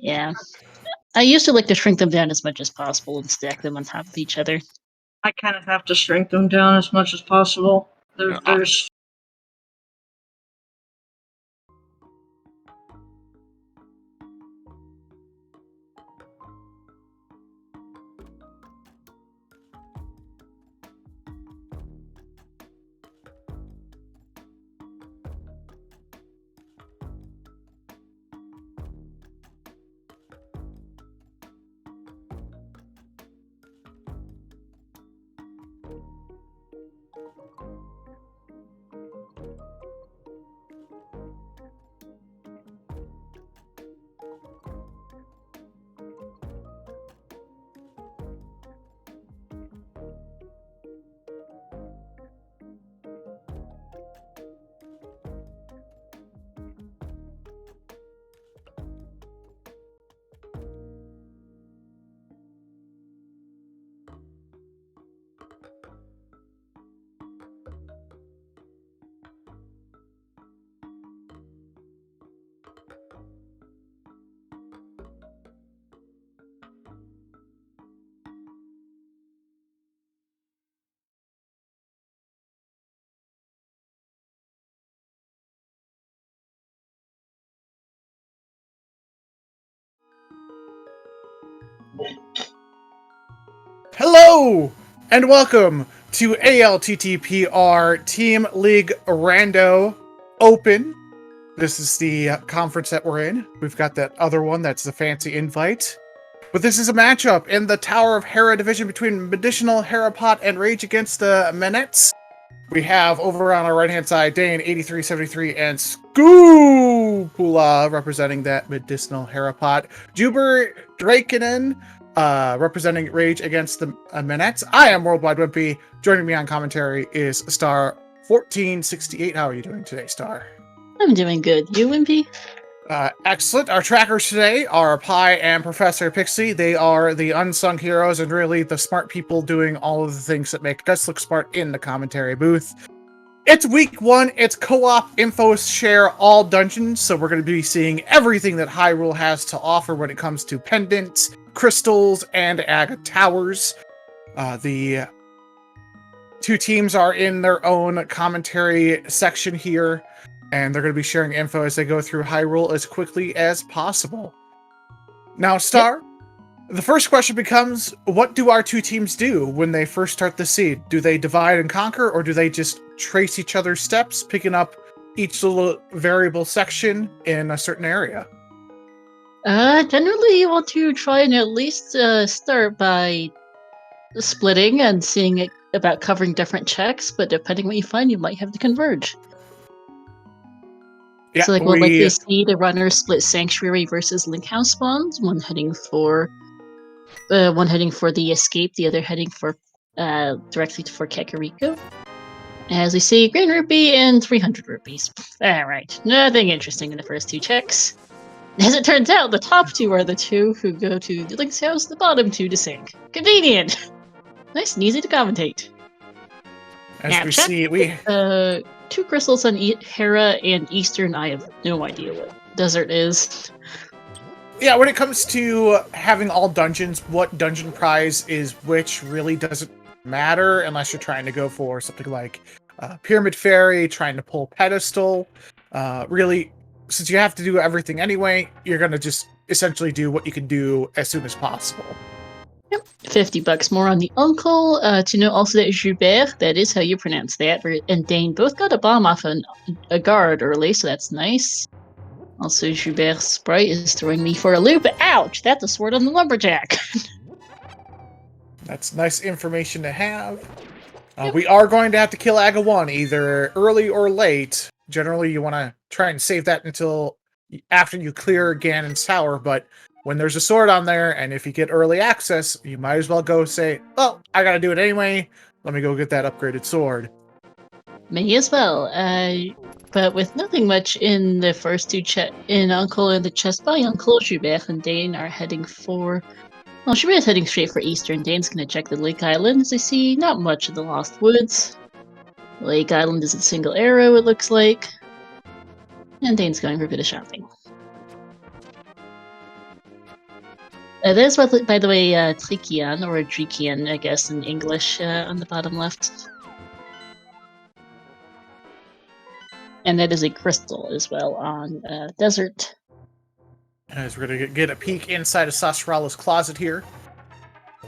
Yeah. I used to like to shrink them down as much as possible and stack them on top of each other. I kind of have to shrink them down as much as possible. There's Hello, and welcome to ALTTPR Team League Rando Open. This is the conference that we're in. We've got that other one that's the fancy invite. But this is a matchup in the Tower of Hera division between Medicinal Herapot and Rage Against the Menettes. We have over on our right-hand side Dane8373 and sk00pula representing that Medicinal Herapot. JuBer Driekiann representing Rage Against the Menettes. I am Worldwide Wimpy. Joining me on commentary is Star 1468. How are you doing today, Star? I'm doing good. You, Wimpy? Excellent. Our trackers today are Pi and Professor Pixie. They are the unsung heroes and really the smart people doing all of the things that make us look smart in the commentary booth. It's week one. It's co-op info share all dungeons, so we're going to be seeing everything that Hyrule has to offer when it comes to pendants, crystals, and agate towers. The two teams are in their own commentary section here, and they're going to be sharing info as they go through Hyrule as quickly as possible. Now, Star, the first question becomes, what do our two teams do when they first start the seed? Do they divide and conquer, or do they just trace each other's steps, picking up each little variable section in a certain area? Generally you want to try and at least start by splitting and seeing about covering different checks, but depending what you find, you might have to converge. Yeah, So we'll likely see the runners split Sanctuary versus Link House spawns, one heading for the escape, the other heading for directly for Kakariko. As we see, Green Rupee and 300 rupees. Alright, nothing interesting in the first two checks. As it turns out, the top two are the two who go to the Link's house, the bottom two to sink. Convenient! Nice and easy to commentate. As now, we check, see, we... two crystals on Hera and Eastern. I have no idea what desert is. Yeah, when it comes to having all dungeons, what dungeon prize is which really doesn't matter unless you're trying to go for something like Pyramid Fairy, trying to pull Pedestal. Really, since you have to do everything anyway, you're going to just essentially do what you can do as soon as possible. Yep. $50 more on the uncle. To know also that JuBer, that is how you pronounce that, and Dane both got a bomb off a guard early, so that's nice. Also, JuBer's sprite is throwing me for a loop. Ouch! That's a sword on the lumberjack. That's nice information to have. We are going to have to kill Aga 1, either early or late. Generally, you want to try and save that until after you clear Ganon's tower, but when there's a sword on there, and if you get early access, you might as well go say, well, I gotta do it anyway, let me go get that upgraded sword. May as well. But with nothing much in the first two in Uncle and the chest by Uncle, JuBer and Dane are heading for... Well, JuBer is heading straight for Eastern. Dane's going to check the Lake Island, as I see not much of the Lost Woods. Lake Island is a single arrow, it looks like. And Dane's going for a bit of shopping. There's, by the way, Driekiann, or Driekiann, I guess, in English, on the bottom left. And that is a crystal as well on Desert. As we're going to get a peek inside of Sasrala's closet here.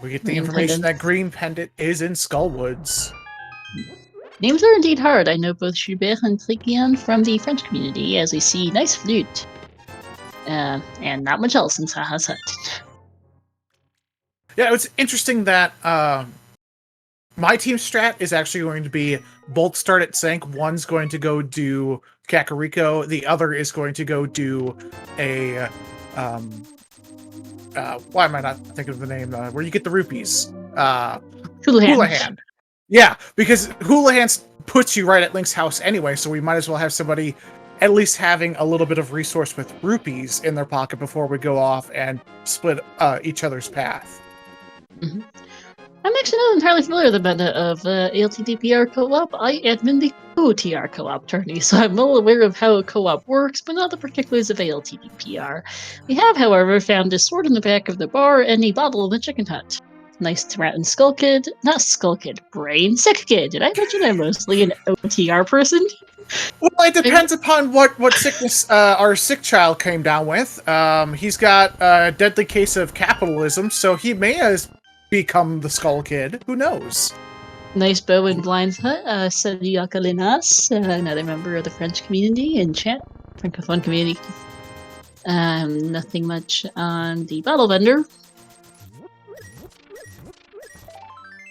We get the information that Green Pendant is in Skullwoods. Names are indeed hard. I know both JuBer and Driekiann from the French community, as we see nice flute. And not much else in Saha's hut. Yeah, it's interesting that my team strat is actually going to be both start at Sync. One's going to go do Kakariko. The other is going to go do a... why am I not thinking of the name? Where you get the rupees. Houlihan. Yeah, because Houlihan puts you right at Link's house anyway, so we might as well have somebody at least having a little bit of resource with rupees in their pocket before we go off and split each other's path. Mm-hmm. I'm actually not entirely familiar with the meta of ALTTPR co-op. I admin the OTR co-op tourney, so I'm well aware of how co-op works, but not the particulars of ALTTPR. We have, however, found a sword in the back of the bar and a bottle in the chicken hut. Nice to rat and Skull Kid. Not Skull Kid, Brain. Sick Kid. Did I mention I'm mostly an OTR person? Well, it depends upon what sickness our sick child came down with. He's got a deadly case of capitalism, so he may have become the Skull Kid. Who knows? Nice bow in Blind's hut. Salut Akalinas, another member of the French community in chat. Francophone community. Nothing much on the bottle vendor.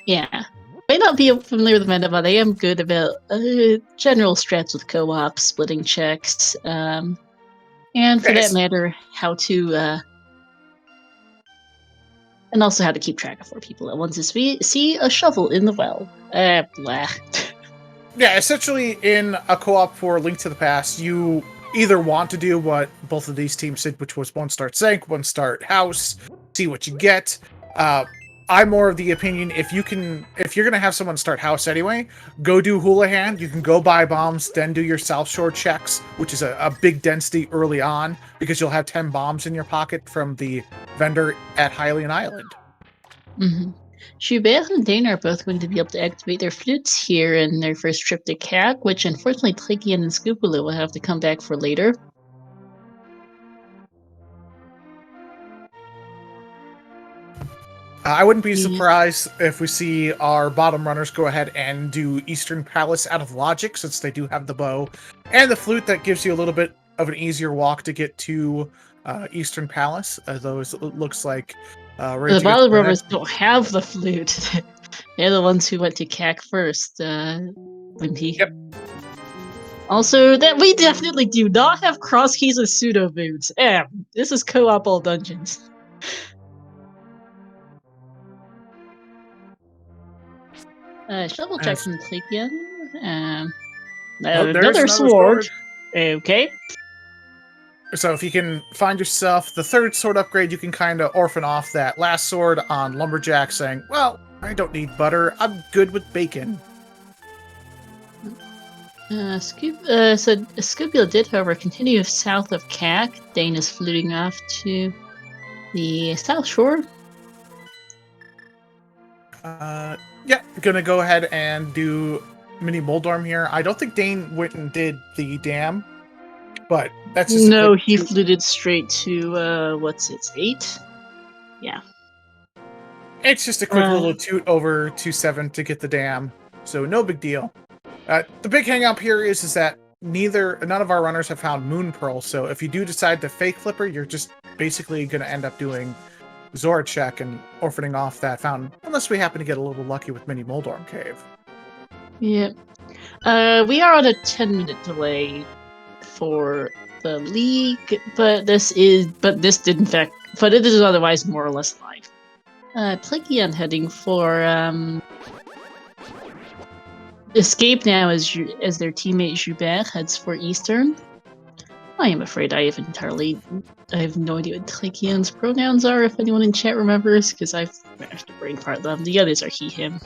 Yeah. May not be familiar with the meta, but I am good about general strats with co-op, splitting checks, and for that matter, how to... and also how to keep track of 4 people at once as we see a shovel in the well. Blah. Yeah, essentially in a co-op for Link to the Past, you either want to do what both of these teams did, which was one start Sync, one start House, see what you get. I'm more of the opinion, if you're gonna have someone start House anyway, go do Houlihan. You can go buy bombs, then do your South Shore checks, which is a big density early on, because you'll have 10 bombs in your pocket from the vendor at Hylian Island. Mm-hmm. JuBer and Dane are both going to be able to activate their flutes here in their first trip to CAC, which unfortunately Driekiann and sk00pula will have to come back for later. I wouldn't be surprised if we see our bottom runners go ahead and do Eastern Palace out of logic, since they do have the bow and the flute. That gives you a little bit of an easier walk to get to Eastern Palace, though it looks like... the bottom runners don't have the flute. They're the ones who went to CAC first, Wimpy. Yep. Also, that we definitely do not have cross keys and pseudo boots. This is co-op all dungeons. Shovel check from Driekiann. Another sword. Okay. So if you can find yourself the 3rd sword upgrade, you can kind of orphan off that last sword on Lumberjack, saying, well, I don't need butter, I'm good with bacon. So sk00pula did, however, continue south of CAC. Dane is fluting off to the South Shore. Yeah, gonna go ahead and do Mini Moldorm here. I don't think Dane went and did the dam, but that's just he fluted straight to, what's it, 8? Yeah. It's just a quick little toot over 2-7 to get the dam, so no big deal. The big hang up here is that none of our runners have found Moon Pearl, so if you do decide to fake flipper, you're just basically gonna end up doing Zora check and orphaning off that fountain, unless we happen to get a little lucky with Mini Moldorm Cave. Yep. We are on a 10-minute delay for the league, but it is otherwise more or less live. Driekiann heading for Escape now as their teammate JuBer heads for Eastern. I am afraid I have no idea what Driekiann's pronouns are, if anyone in chat remembers, because I've managed to brain fart them. The others are he, him.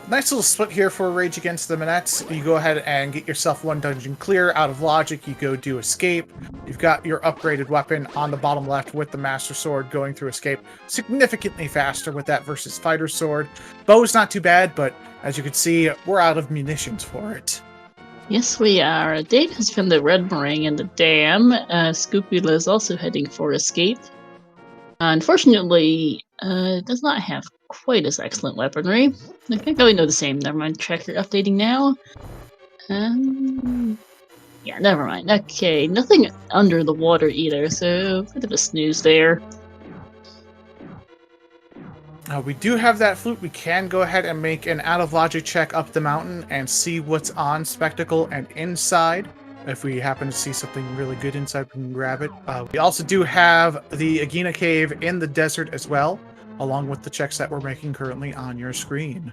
Nice little split here for Rage Against the Manettes. You go ahead and get yourself one dungeon clear. Out of logic, you go do Escape. You've got your upgraded weapon on the bottom left with the Master Sword going through Escape. Significantly faster with that versus Fighter Sword. Bow's not too bad, but as you can see, we're out of munitions for it. Yes, we are. Dane has found the red meringue in the dam. sk00pula is also heading for Escape. Unfortunately, does not have quite as excellent weaponry. I think we know the same. Never mind. Tracker updating now. Yeah, never mind. Okay, nothing under the water either, so a bit of a snooze there. We do have that flute. We can go ahead and make an out-of-logic check up the mountain and see what's on Spectacle and inside. If we happen to see something really good inside, we can grab it. We also do have the Agena Cave in the desert as well, along with the checks that we're making currently on your screen.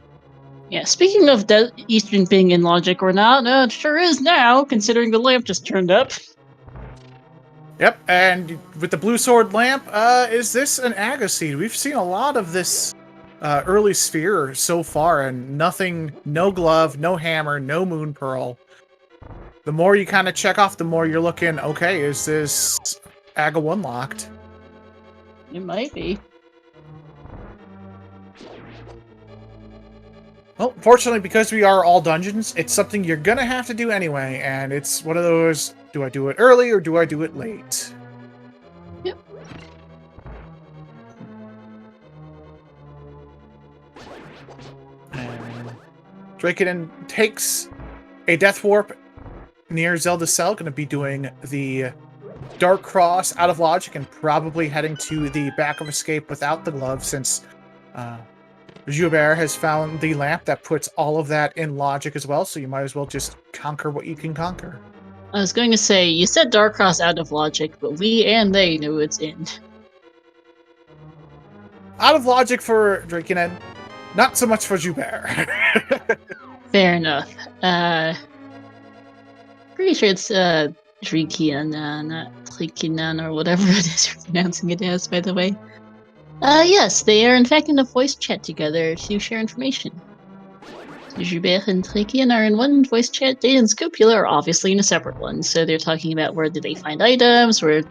Yeah, speaking of Eastern being in logic or not, it sure is now, considering the lamp just turned up. Yep, and with the blue sword lamp, is this an Agaseed? We've seen a lot of this early sphere so far, and nothing, no glove, no hammer, no moon pearl. The more you kind of check off, the more you're looking, okay, is this Aga 1 locked? It might be. Well, fortunately, because we are all dungeons, it's something you're gonna have to do anyway, and it's one of those, do I do it early or do I do it late? Yep. And Driekiann takes a Death Warp near Zelda Cell, gonna be doing the Dark Cross out of logic and probably heading to the back of Escape without the glove, since JuBer has found the lamp that puts all of that in logic as well, so you might as well just conquer what you can conquer. I was going to say, you said Dark Cross out of logic, but we and they know it's in. Out of logic for Driekiann, not so much for JuBer. Fair enough. Pretty sure it's Driekiann, not Driekiann or whatever it is you're pronouncing it as, by the way. Yes, they are in fact in a voice chat together to share information. JuBer and Driekiann are in one voice chat. Dane and sk00pula are obviously in a separate one, so they're talking about where do they find items, or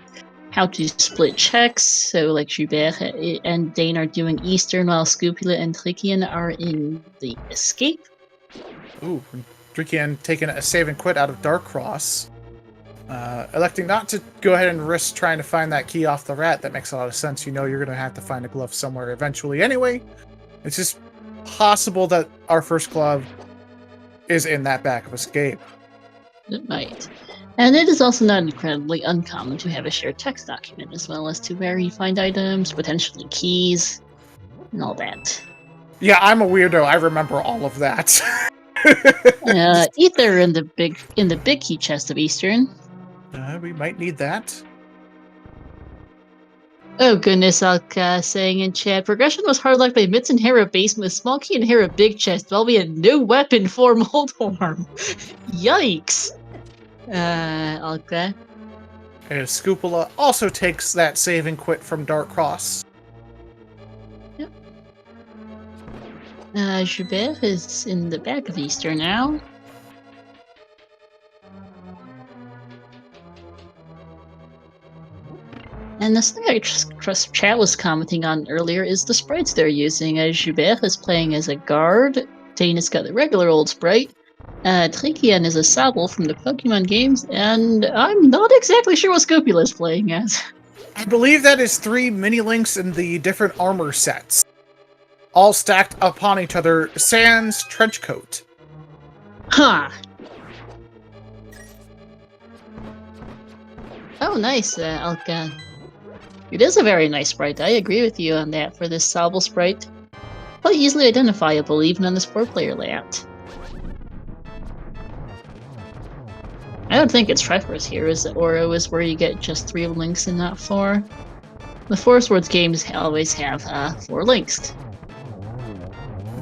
how to split checks. So, like, JuBer and Dane are doing Eastern, while sk00pula and Driekiann are in the Escape. Ooh, Driekiann taking a save and quit out of Dark Cross. Electing not to go ahead and risk trying to find that key off the rat. That makes a lot of sense. You know you're going to have to find a glove somewhere eventually anyway. It's just possible that our first glove is in that back of Escape. It might. And it is also not incredibly uncommon to have a shared text document, as well as to where you find items, potentially keys, and all that. Yeah, I'm a weirdo. I remember all of that. Either in the big key chest of Eastern. We might need that. Oh goodness, Alka saying in chat, progression was hard luck by Mitz and Hera basement with small key and Hera big chest, while we had no weapon for Moldhorn. Yikes! Alka. And sk00pula also takes that save and quit from Dark Cross. Yep. JuBer is in the back of Eastern now. And the thing I trust chat was commenting on earlier is the sprites they're using. JuBer is playing as a guard. Dane has got the regular old sprite. Driekiann is a Sobble from the Pokemon games, and I'm not exactly sure what sk00pula is playing as. I believe that is 3 mini-links in the different armor sets. All stacked upon each other, sans trenchcoat. Huh. Oh, nice, Alka. It is a very nice sprite. I agree with you on that for this Sobble sprite. Quite easily identifiable, even on this 4-player layout. I don't think it's Triforce here, is it? Or it was where you get just 3 links and not 4. The Force Words games always have 4 links.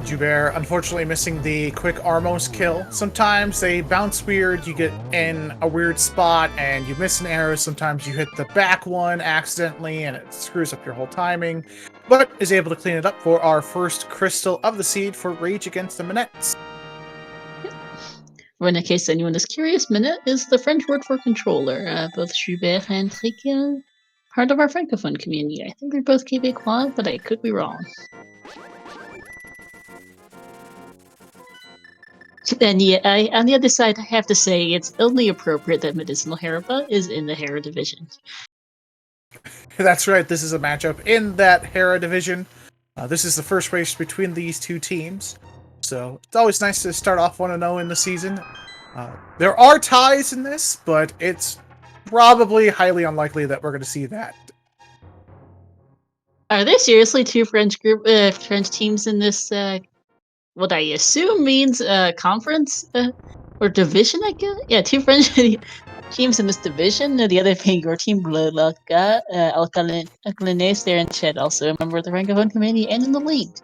JuBer, unfortunately missing the quick Armos kill. Sometimes they bounce weird, you get in a weird spot and you miss an arrow. Sometimes you hit the back one accidentally and it screws up your whole timing, but is able to clean it up for our first crystal of the seed for Rage Against the Manettes. Or in case anyone is curious, Manette is the French word for controller. Both JuBer and Driekiann, part of our Francophone community. I think they're both Québécois, but I could be wrong. And yeah, on the other side, I have to say it's only appropriate that Medicinal Herba is in the Hera division. That's right, this is a matchup in that Hera division. This is the first race between these two teams. So it's always nice to start off 1-0 in the season. There are ties in this, but it's probably highly unlikely that we're going to see that. Are there seriously two French teams in this? What I assume means conference or division, I guess. Yeah, two French teams in this division. The other being your team, Alcalinés there in Chet, also a member of the Francophone committee and in the league.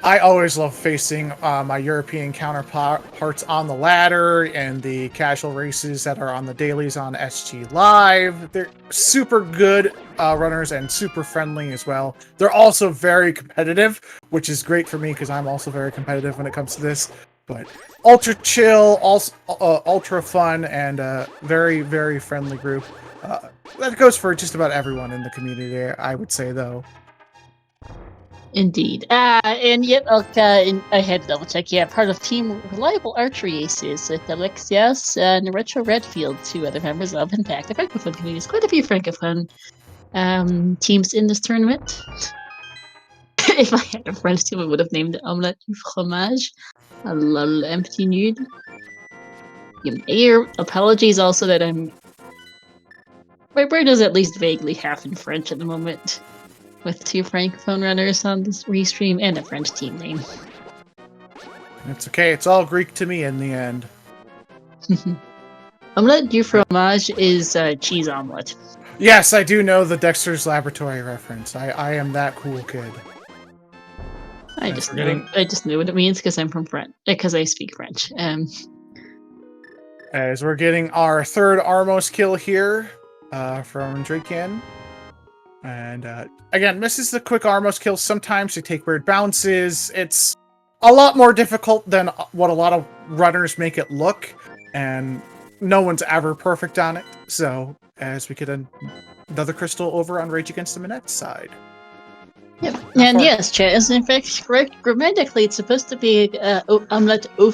I always love facing my European counterparts on the ladder and the casual races that are on the dailies on SG Live. They're super good runners and super friendly as well. They're also very competitive, which is great for me because I'm also very competitive when it comes to this. But ultra chill, also ultra fun, and very, very friendly group. That goes for just about everyone in the community, I would say, though. Indeed. And yet, I had to double check. Yeah, part of Team Reliable Archery Aces with Alexias and Retro Redfield, two other members of Impact, the Francophone community. There's quite a few Francophone teams in this tournament. If I had a French team, I would have named it Omelette du Fromage. A little empty nude. Apologies also that my brain is at least vaguely half in French at the moment, with two Francophone runners on this restream and a French team name. It's okay, it's all Greek to me in the end. Omelette du fromage is cheese omelet. Yes, I do know the Dexter's Laboratory reference. I am that cool kid. I just know what it means because I'm from France. Because I speak French. As we're getting our third Armos kill here from Driekiann. And again, misses the quick Armos kills. Sometimes they take weird bounces. It's a lot more difficult than what a lot of runners make it look. And no one's ever perfect on it. So, as we get another crystal over on Rage Against the Manettes side. Yep. And yes, Chet is in fact correct. Grammatically, it's supposed to be omelette au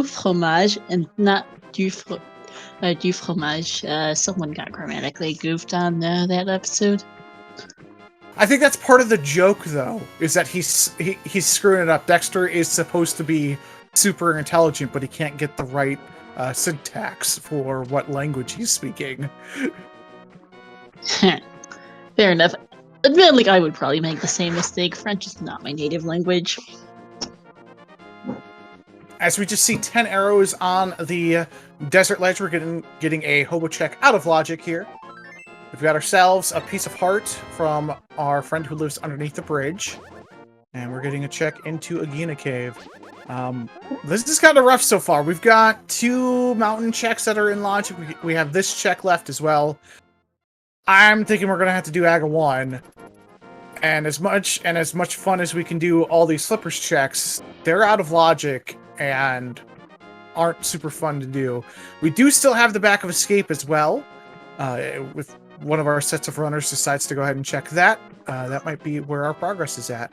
fromage and not du fromage. Someone got grammatically goofed on that episode. I think that's part of the joke, though, is that he's screwing it up. Dexter is supposed to be super intelligent, but he can't get the right syntax for what language he's speaking. Fair enough. Admittedly, I would probably make the same mistake. French is not my native language. As we just see 10 arrows on the Desert Ledge, we're getting a hobo check out of logic here. We've got ourselves a piece of heart from our friend who lives underneath the bridge. And we're getting a check into Agina Cave. This is kind of rough so far. We've got 2 mountain checks that are in logic. We have this check left as well. I'm thinking we're going to have to do Aga 1. And as much fun as we can do all these Slippers checks, they're out of logic and aren't super fun to do. We do still have the back of Escape as well. With one of our sets of runners decides to go ahead and check that. That might be where our progress is at.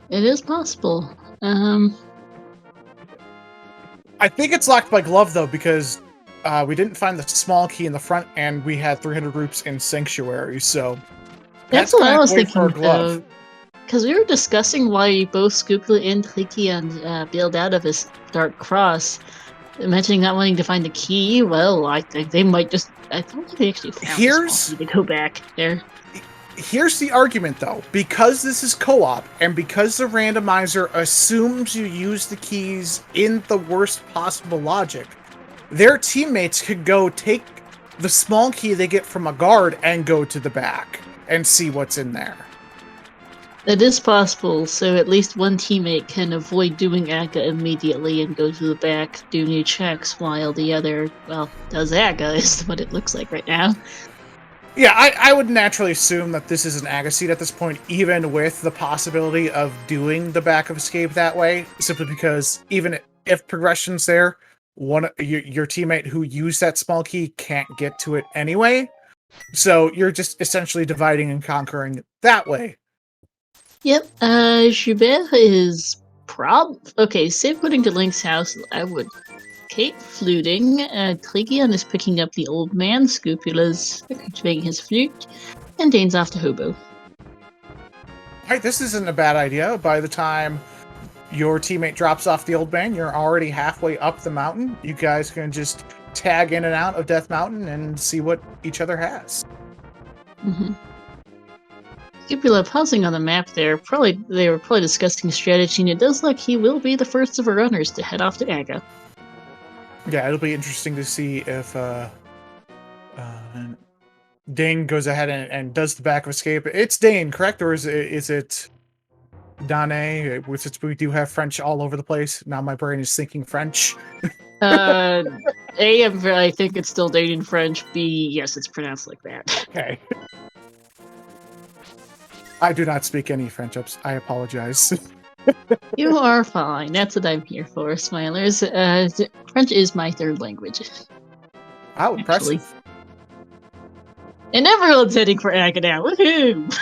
It is possible. I think it's locked by glove, though, because we didn't find the small key in the front, and we had 300 groups in Sanctuary, so... That's what I was thinking, though. Because we were discussing why both Skukla and Driekiann bailed out of his Dark Cross, mentioning not wanting to find the key. Well, I think they might just... I don't think they actually found the small key to go back there. Here's the argument, though. Because this is co-op, and because the randomizer assumes you use the keys in the worst possible logic, their teammates could go take the small key they get from a guard and go to the back and see what's in there. It is possible, so at least one teammate can avoid doing AGA immediately and go to the back, do new checks, while the other, well, does AGA, is what it looks like right now. Yeah, I would naturally assume that this is an AGA seed at this point, even with the possibility of doing the back of escape that way, simply because even if progression's there, your teammate who used that small key can't get to it anyway. So you're just essentially dividing and conquering that way. Yep, JuBer is okay, say according to Link's house, I would Kate fluting, Driekiann is picking up the old man, Scopula's activating his flute, and Dane's off to Hobo. Alright, this isn't a bad idea. By the time your teammate drops off the old man, you're already halfway up the mountain. You guys can just tag in and out of Death Mountain and see what each other has. Mm-hmm. Scopula pausing on the map there. They were probably discussing strategy, and it does look he will be the first of our runners to head off to AGA. Yeah, it'll be interesting to see if Dane goes ahead and does the back of escape. It's Dane, correct? Or is it Dane? Since we do have French all over the place. Now my brain is thinking French. I think it's still Dane in French. B, yes, it's pronounced like that. Okay. I do not speak any French. I apologize. You are fine. That's what I'm here for, Smilers. French is my third language. Wow, impressive. Actually. And everyone's heading for AGA now. Woohoo!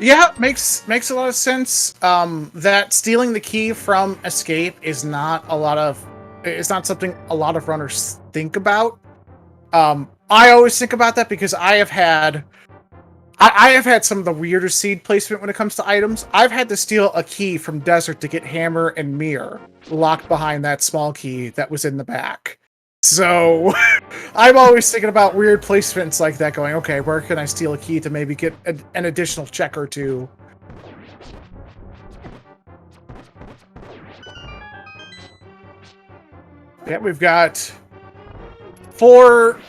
Yeah, makes a lot of sense. That stealing the key from escape is not something a lot of runners think about. I always think about that because I have had some of the weirder seed placement when it comes to items. I've had to steal a key from Desert to get Hammer and Mirror locked behind that small key that was in the back. So I'm always thinking about weird placements like that, going, okay, where can I steal a key to maybe get an additional check or two? Yeah, we've got 4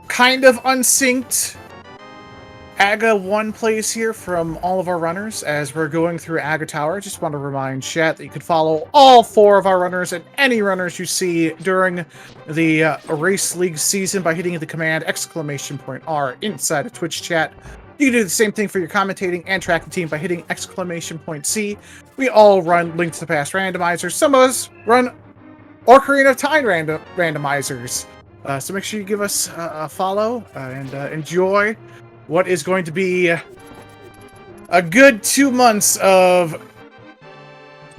kind of unsynced AGA 1 plays here from all of our runners as we're going through AGA Tower. Just want to remind chat that you can follow all 4 of our runners and any runners you see during the Race League season by hitting the command !R inside of Twitch chat. You can do the same thing for your commentating and tracking team by hitting !C. We all run Link to the Past randomizers. Some of us run Ocarina of Time randomizers. So make sure you give us a follow and enjoy what is going to be a good 2 months of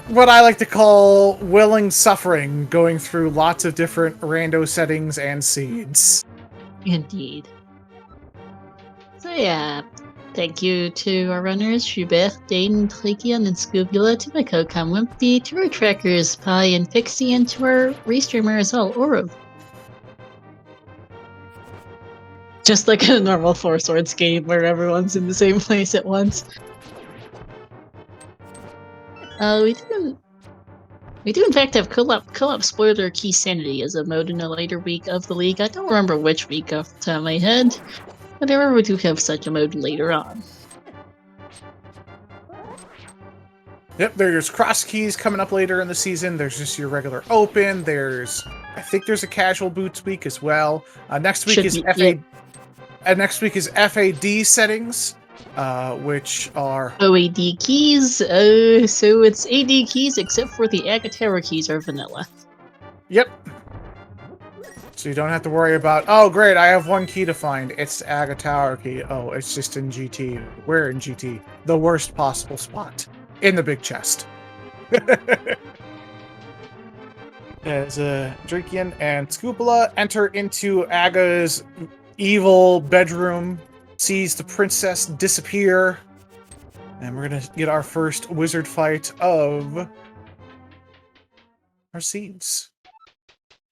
what I like to call willing suffering, going through lots of different rando settings and seeds. Indeed. So yeah, thank you to our runners, JuBer, Dane, Driekiann, and Scopula, to my co-com Wimpy, to our trackers, Pi and Pixie, and to our restreamer as well, Oro. Just like a normal Four Swords game where everyone's in the same place at once. We do in fact have co-op spoiler key sanity as a mode in a later week of the league. I don't remember which week off the top of my head, but I remember we do have such a mode later on. Yep, there's cross keys coming up later in the season. There's just your regular open. I think there's a casual boots week as well. Next week is FAD settings, which are OAD keys. So it's AD keys except for the AGA Tower keys are vanilla. Yep. So you don't have to worry about, oh great, I have 1 key to find. It's AGA Tower key. Oh, it's just in GT. Where in GT? The worst possible spot. In the big chest. As Driekiann and Scopula enter into AGA's evil bedroom, sees the princess disappear, and we're gonna get our first wizard fight of our seeds.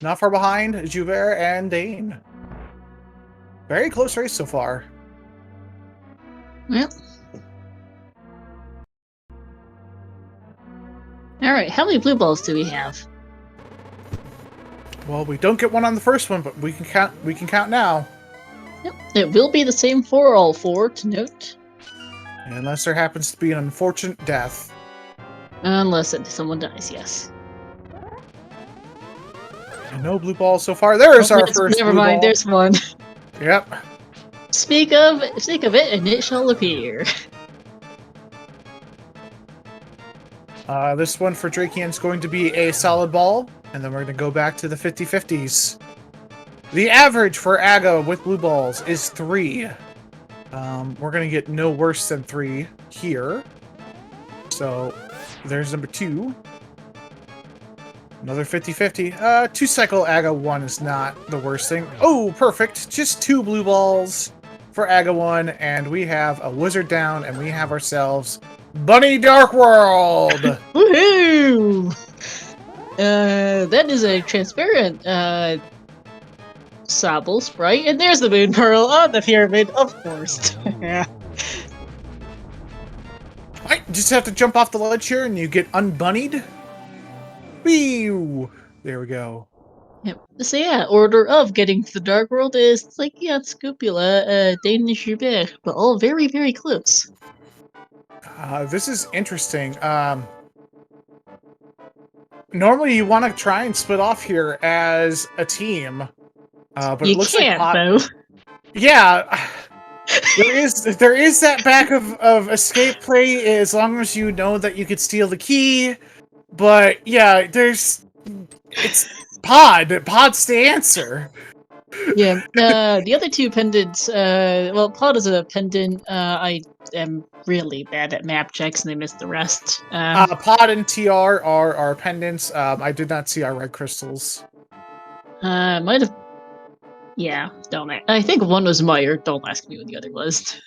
Not far behind, JuBer and Dane. Very close race so far. Yep. Alright, how many blue balls do we have? Well, we don't get one on the first one, but we can count now. Yep, it will be the same for all 4, to note. Unless there happens to be an unfortunate death. Unless someone dies, yes. And no blue balls so far. There's our first Never blue mind, ball. there's one. Yep. Speak of it, and it shall appear. This one for Driekiann is going to be a solid ball, and then we're going to go back to the 50-50s. The average for Aga with blue balls is 3. We're going to get no worse than 3 here. So, there's number 2. Another 50-50. 2-cycle Aga 1 is not the worst thing. Oh, perfect. Just 2 blue balls for Aga 1, and we have a wizard down, and we have ourselves Bunny Dark World! Woohoo! That is a transparent, Sobble sprite, and there's the Moon Pearl on the pyramid, of course. Yeah. I just have to jump off the ledge here, and you get unbunnied. Whew! There we go. Yep. So yeah, order of getting to the Dark World is like, yeah, ALTTTPR, JuBer, but all very, very close. This is interesting. Normally you want to try and split off here as a team, but you it looks can't, like though. Yeah, there is that back of escape play as long as you know that you could steal the key. But yeah, it's Pod's the answer. Yeah, the other 2 pendants, well, Pod is a pendant. I am really bad at map checks and I missed the rest. Pod and TR are our pendants. I did not see our red crystals. Might have. Yeah, don't I think one was Meyer. Don't ask me what the other was.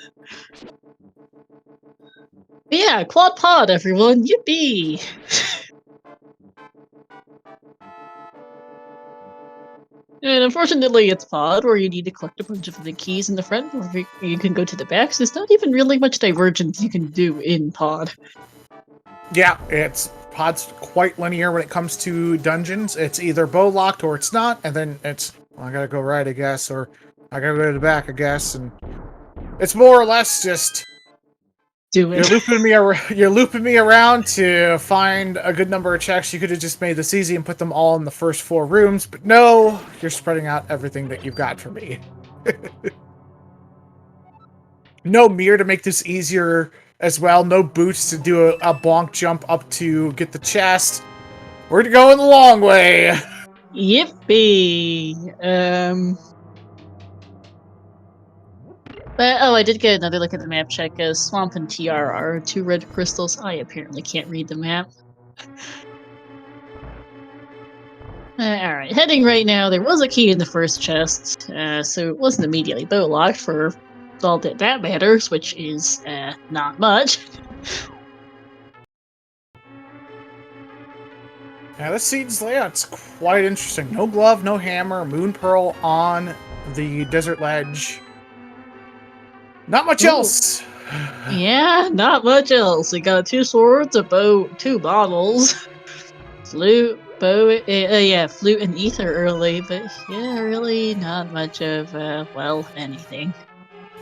But yeah, Quad Pod, everyone! Yippee! And unfortunately, it's Pod, where you need to collect a bunch of the keys in the front, or you can go to the back, so there's not even really much divergence you can do in Pod. Yeah, Pod's quite linear when it comes to dungeons. It's either bow locked or it's not, and then it's, well, I gotta go right, I guess, or I gotta go to the back, I guess, and it's more or less just Do it. you're looping me around to find a good number of checks. You could have just made this easy and put them all in the first 4 rooms, but no, you're spreading out everything that you've got for me. No mirror to make this easier as well. No boots to do a bonk jump up to get the chest. We're going the long way. Yippee! Oh, I did get another look at the map check. Swamp and TR are 2 red crystals. I apparently can't read the map. Alright, heading right now. There was a key in the first chest, so it wasn't immediately bow locked for all that matters, which is not much. Yeah, this scene's layout's quite interesting. No glove, no hammer, moon pearl on the desert ledge. Not much else. Yeah, not much else. We got 2 swords, a bow, 2 bottles, flute, bow, yeah, flute and ether early, but yeah, really not much of, well, anything.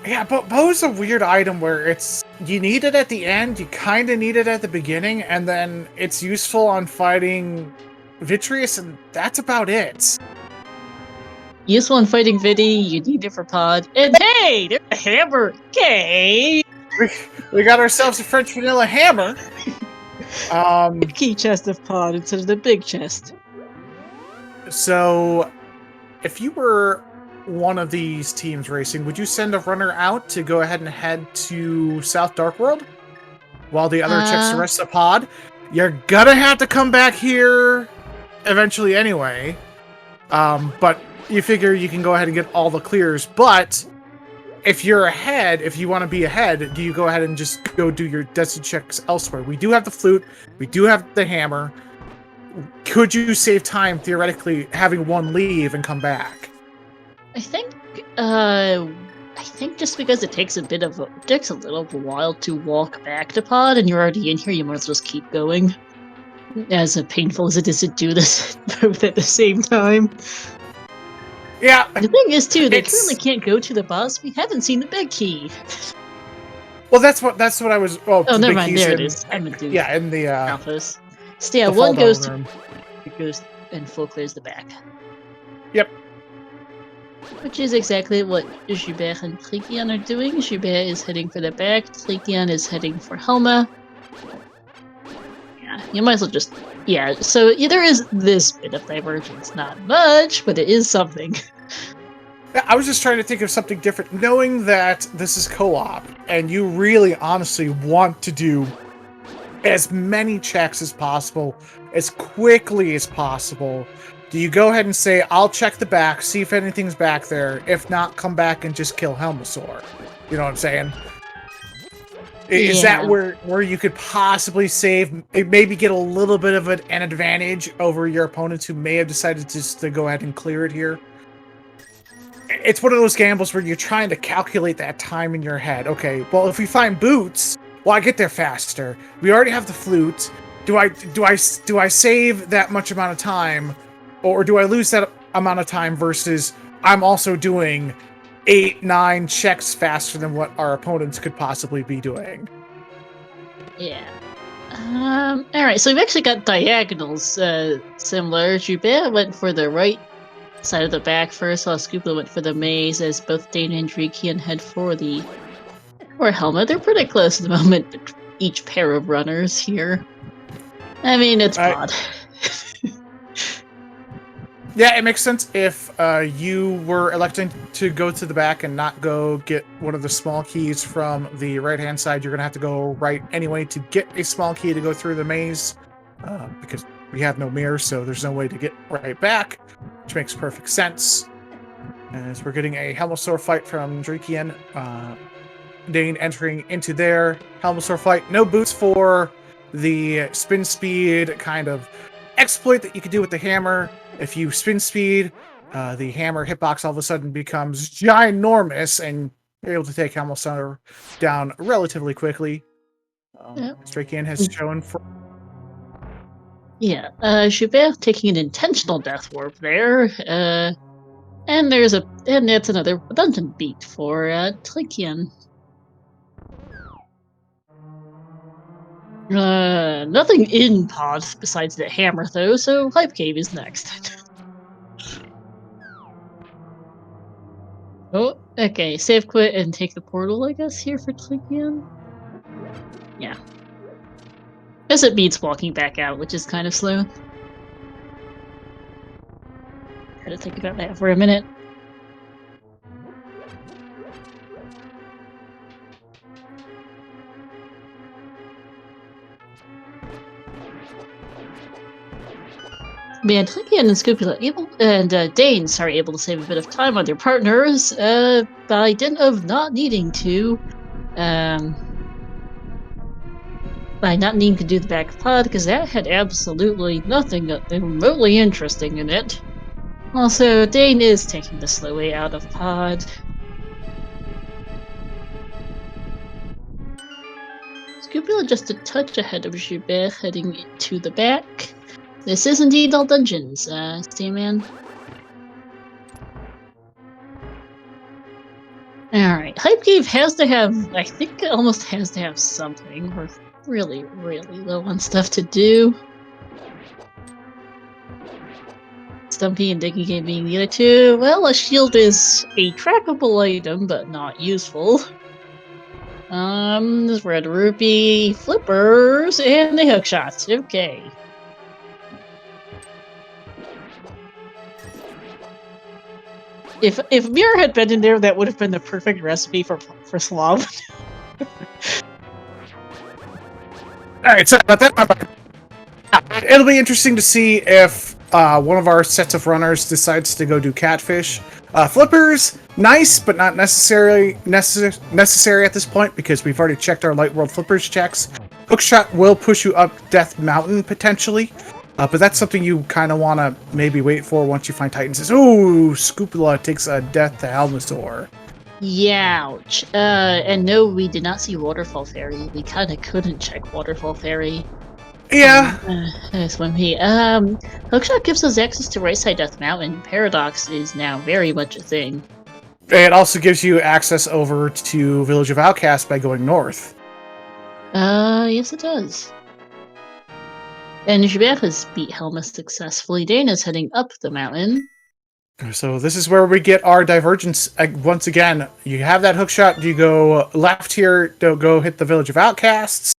Yeah, but bow's a weird item where you need it at the end, you kind of need it at the beginning, and then it's useful on fighting Vitreous, and that's about it. Useful in fighting Vidi, you need it for Pod, and hey, there's a hammer! Okay! We got ourselves a French vanilla hammer. Key chest of Pod instead of the big chest. So, if you were one of these teams racing, would you send a runner out to go ahead and head to South Dark World while the other checks the rest of the pod? You're gonna have to come back here eventually anyway. But you figure you can go ahead and get all the clears. But if you're ahead, if you want to be ahead, do you go ahead and just go do your destiny checks elsewhere? We do have the flute. We do have the hammer. Could you save time, theoretically, having one leave and come back? I think just because it takes a little while to walk back to Pod, and you're already in here, you might as well just keep going. As painful as it is to do this both at the same time. Yeah. The thing is, too, they currently can't go to the boss. We haven't seen the big key. Well, that's what I was. Well, Oh, the never big mind. keys There it in- is. I'm gonna do Yeah, in the alphas. So yeah, the one fall down goes to room. it goes and full clears the back. Yep. Which is exactly what JuBer and Driekiann are doing. JuBer is heading for the back. Driekiann is heading for Helma. Yeah, you might as well just. Yeah, so there is this bit of divergence. Not much, but it is something. Yeah, I was just trying to think of something different, knowing that this is co-op, and you really honestly want to do as many checks as possible, as quickly as possible. Do you go ahead and say, I'll check the back, see if anything's back there. If not, come back and just kill Helmasaur. You know what I'm saying? Is that Yeah. where you could possibly save, maybe get a little bit of an advantage over your opponents who may have decided just to go ahead and clear it here? It's one of those gambles where you're trying to calculate that time in your head. Okay, well, if we find boots, well, I get there faster. We already have the flute. Do I save that much amount of time, or do I lose that amount of time versus I'm also doing 8-9 checks faster than what our opponents could possibly be doing? Yeah. All right. So we've actually got diagonals similar. JuBer went for the right side of the back first, while Scoopla went for the maze, as both Dane and Driekiann head for the Helma. They're pretty close at the moment, each pair of runners here. I mean, it's Pod. Yeah, it makes sense if you were electing to go to the back and not go get one of the small keys from the right-hand side. You're going to have to go right anyway to get a small key to go through the maze, because we have no mirror, so there's no way to get right back, which makes perfect sense. As we're getting a Helmasaur fight from Driekiann, Dane entering into their Helmasaur fight. No boots for the spin speed kind of exploit that you could do with the hammer. If you spin speed, the hammer hitbox all of a sudden becomes ginormous, and you're able to take Helmasaur down relatively quickly. Driekiann has shown for. Yeah, JuBer taking an intentional death warp there. And that's another redundant beat for Driekiann. Nothing in Pod besides the hammer, though, so Hype Cave is next. Oh, okay. Save quit and take the portal, I guess, here for Driekiann. Yeah. Guess it beats walking back out, which is kind of slow. Had to think about that for a minute. Man, Driekiann and Scoopula and Dane are able to save a bit of time on their partners, by dint of not needing to, by not needing to do the back pod, because that had absolutely nothing remotely interesting in it. Also, Dane is taking the slow way out of pod. Scoopula just a touch ahead of JuBer, heading into the back. This is indeed all dungeons, Steamman. Alright, Hype Cave has to have, I think it almost has to have something. We're really, really low on stuff to do. Stumpy and Digging Game being the other two. Well, a shield is a trackable item, but not useful. There's Red Rupee, Flippers, and the hook shots. Okay. If Mirror had been in there, that would have been the perfect recipe for Slav. Alright, sorry about that. It'll be interesting to see if one of our sets of runners decides to go do catfish. Flippers, nice, but not necessarily necessary at this point, because we've already checked our Light World Flippers checks. Hookshot will push you up Death Mountain, potentially. But that's something you kind of want to maybe wait for once you find Titan. Says, ooh, Scoopula takes a death to Helmasaur. Youch. And no, we did not see Waterfall Fairy. We kind of couldn't check Waterfall Fairy. Yeah. Swim here. Hookshot gives us access to right side Death Mountain. Paradox is now very much a thing. It also gives you access over to Village of Outcasts by going north. Yes, it does. And JuBer has beat Helma successfully. Dana's heading up the mountain. So this is where we get our divergence once again. You have that hook shot. Do you go left here to go hit the Village of Outcasts?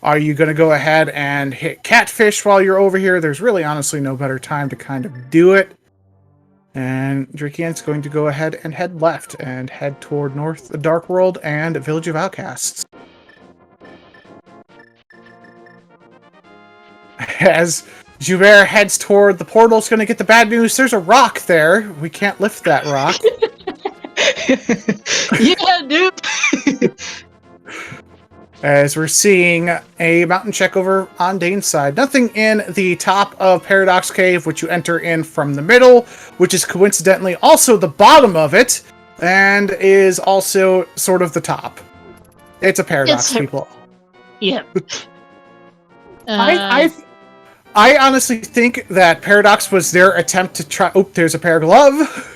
Are you going to go ahead and hit Catfish while you're over here? There's really honestly no better time to kind of do it. And Driekiann's going to go ahead and head left and head toward North the Dark World and Village of Outcasts. As JuBer heads toward the portal, it's going to get the bad news. There's a rock there. We can't lift that rock. Yeah, dude. As we're seeing a mountain check over on Dane's side. Nothing in the top of Paradox Cave, which you enter in from the middle, which is coincidentally also the bottom of it, and is also sort of the top. It's a paradox, people. Yeah. I honestly think that Paradox was their attempt to try... Oh, there's a pair of glove.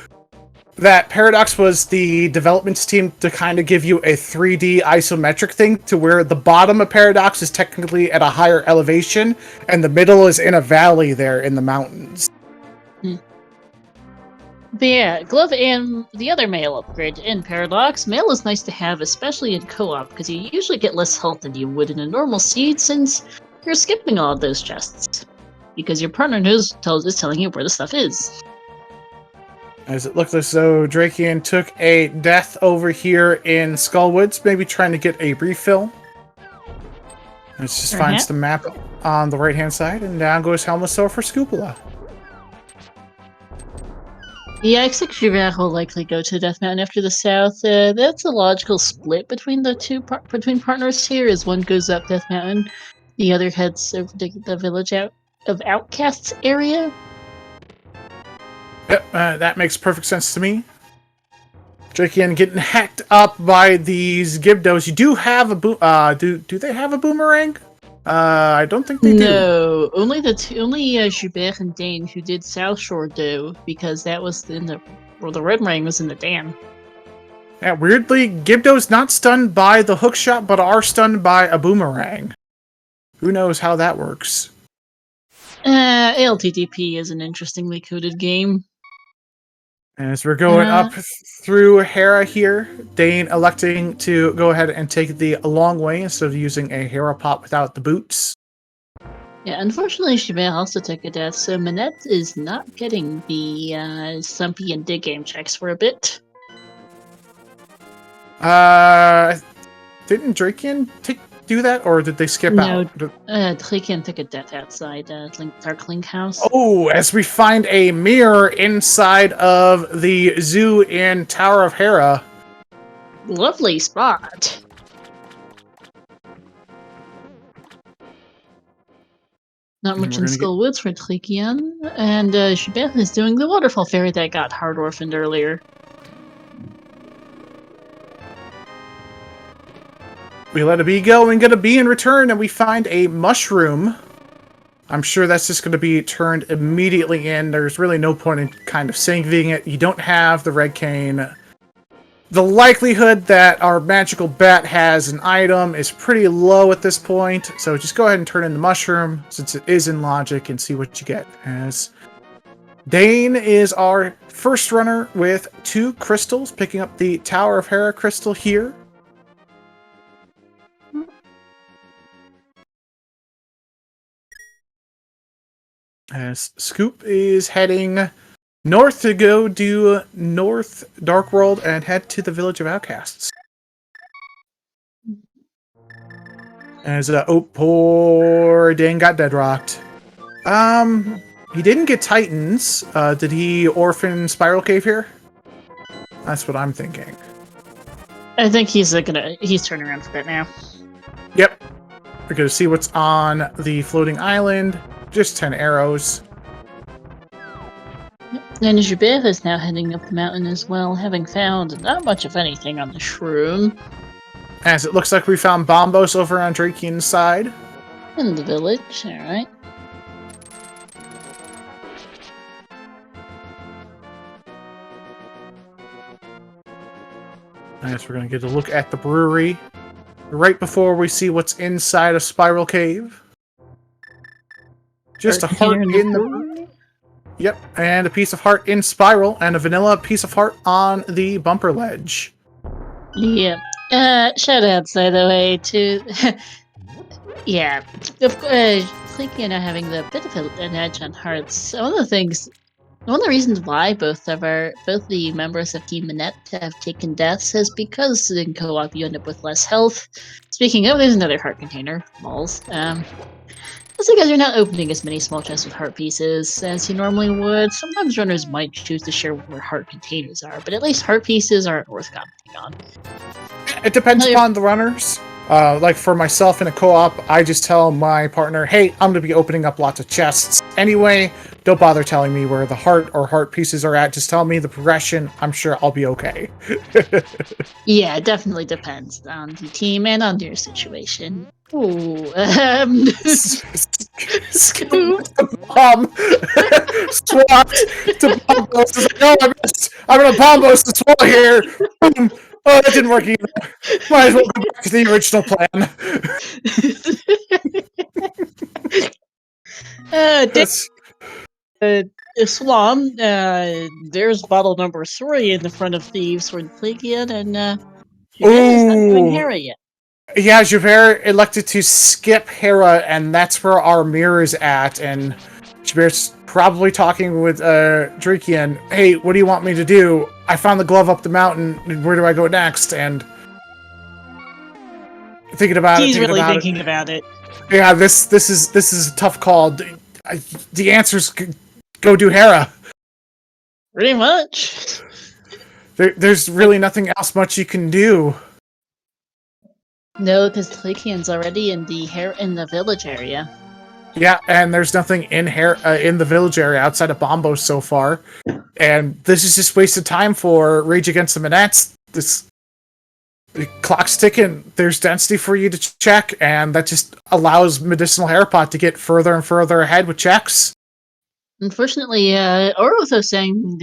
That Paradox was the development team to kind of give you a 3D isometric thing to where the bottom of Paradox is technically at a higher elevation and the middle is in a valley there in the mountains. But yeah, Glove and the other mail upgrade in Paradox. Mail is nice to have, especially in co-op, because you usually get less health than you would in a normal seed since you're skipping all of those chests. Because your partner is telling you where the stuff is. As it looks as though Driekiann took a death over here in Skullwoods, maybe trying to get a refill. Let's just finds the map on the right-hand side, and down goes Helmasaur for sk00pula. Yeah, I expect JuBer will likely go to Death Mountain after the south. That's a logical split between the two between partners here, as one goes up Death Mountain, the other heads over to the Village of Outcasts area. Yep, that makes perfect sense to me. Driekiann getting hacked up by these Gibdos. You do have a do they have a boomerang? I don't think they do. No, only JuBer and Dane who did South Shore do, because that was the red ring was in the dam. Yeah, weirdly, Gibdo's not stunned by the hook shot, but are stunned by a boomerang. Who knows how that works? ALTTP is an interestingly coded game. As we're going up through Hera here, Dane electing to go ahead and take the long way instead of using a Hera pop without the boots. Yeah, unfortunately, JuBer also took a death, so Manette is not getting the Sumpy and Dig game checks for a bit. Didn't Driekiann do that, or did they skip out? No, Driekiann took a death outside Dark Link House. Oh, as we find a mirror inside of the zoo in Tower of Hera. Lovely spot. Not much in Skullwoods for Driekiann, and JuBer is doing the waterfall fairy that got hard orphaned earlier. We let a bee go and get a bee in return, and we find a mushroom. I'm sure that's just going to be turned immediately in. There's really no point in kind of saving it. You don't have the red cane. The likelihood that our magical bat has an item is pretty low at this point, so just go ahead and turn in the mushroom, since it is in logic, and see what you get. As Dane is our first runner with 2 crystals, picking up the Tower of Hera crystal here. As Scoop is heading north to go do North Dark World and head to the Village of Outcasts. As poor Dane got deadrocked. He didn't get Titans. Did he orphan Spiral Cave here? That's what I'm thinking. I think he's turning around for that now. Yep. We're gonna see what's on the floating island. Just 10 arrows. And JuBer is now heading up the mountain as well, having found not much of anything on the shroom. As it looks like we found Bombos over on Driekiann's side. In the village, alright. Nice, we're gonna get a look at the brewery right before we see what's inside a spiral cave. Just a heart in the brewery. Yep, and a piece of heart in spiral, and a vanilla piece of heart on the bumper ledge. Yeah. Shout outs, by the way, to yeah, of course, Driekiann are having the bit of an edge on hearts. One of the reasons why both the members of Team Manette have taken deaths is because in co-op you end up with less health. Speaking of, there's another heart container, malls. That's because you're not opening as many small chests with heart pieces as you normally would. Sometimes runners might choose to share where heart containers are, but at least heart pieces aren't worth commenting on. It depends upon the runners. Like for myself in a co-op, I just tell my partner, hey, I'm going to be opening up lots of chests anyway. Don't bother telling me where the heart or heart pieces are at. Just tell me the progression. I'm sure I'll be okay. Yeah, it definitely depends on the team and on your situation. Ooh, Scoop. Swapped to Bombos. It's like, oh, I missed. I'm going to Bombos the swell here. Boom. Oh, that didn't work either. Might as well go back to the original plan. Islam, there's bottle number 3 in the front of Thieves for the Driekiann, and JuBer's not doing Hera yet. Yeah, JuBer elected to skip Hera, and that's where our mirror is at, and JuBer's probably talking with Driekiann, hey, what do you want me to do? I found the glove up the mountain, where do I go next? And thinking about He's really thinking about it. Yeah, this is a tough call. The answer's go do Hera. Pretty much. There's really nothing else much you can do. No, because Driekiann's already in the village area. Yeah, and there's nothing in the village area outside of Bombos so far, and this is just wasted time for Rage Against the Manettes. The clock's ticking. There's density for you to check, and that just allows Medicinal Hairpot to get further and further ahead with checks. Unfortunately, Orotho saying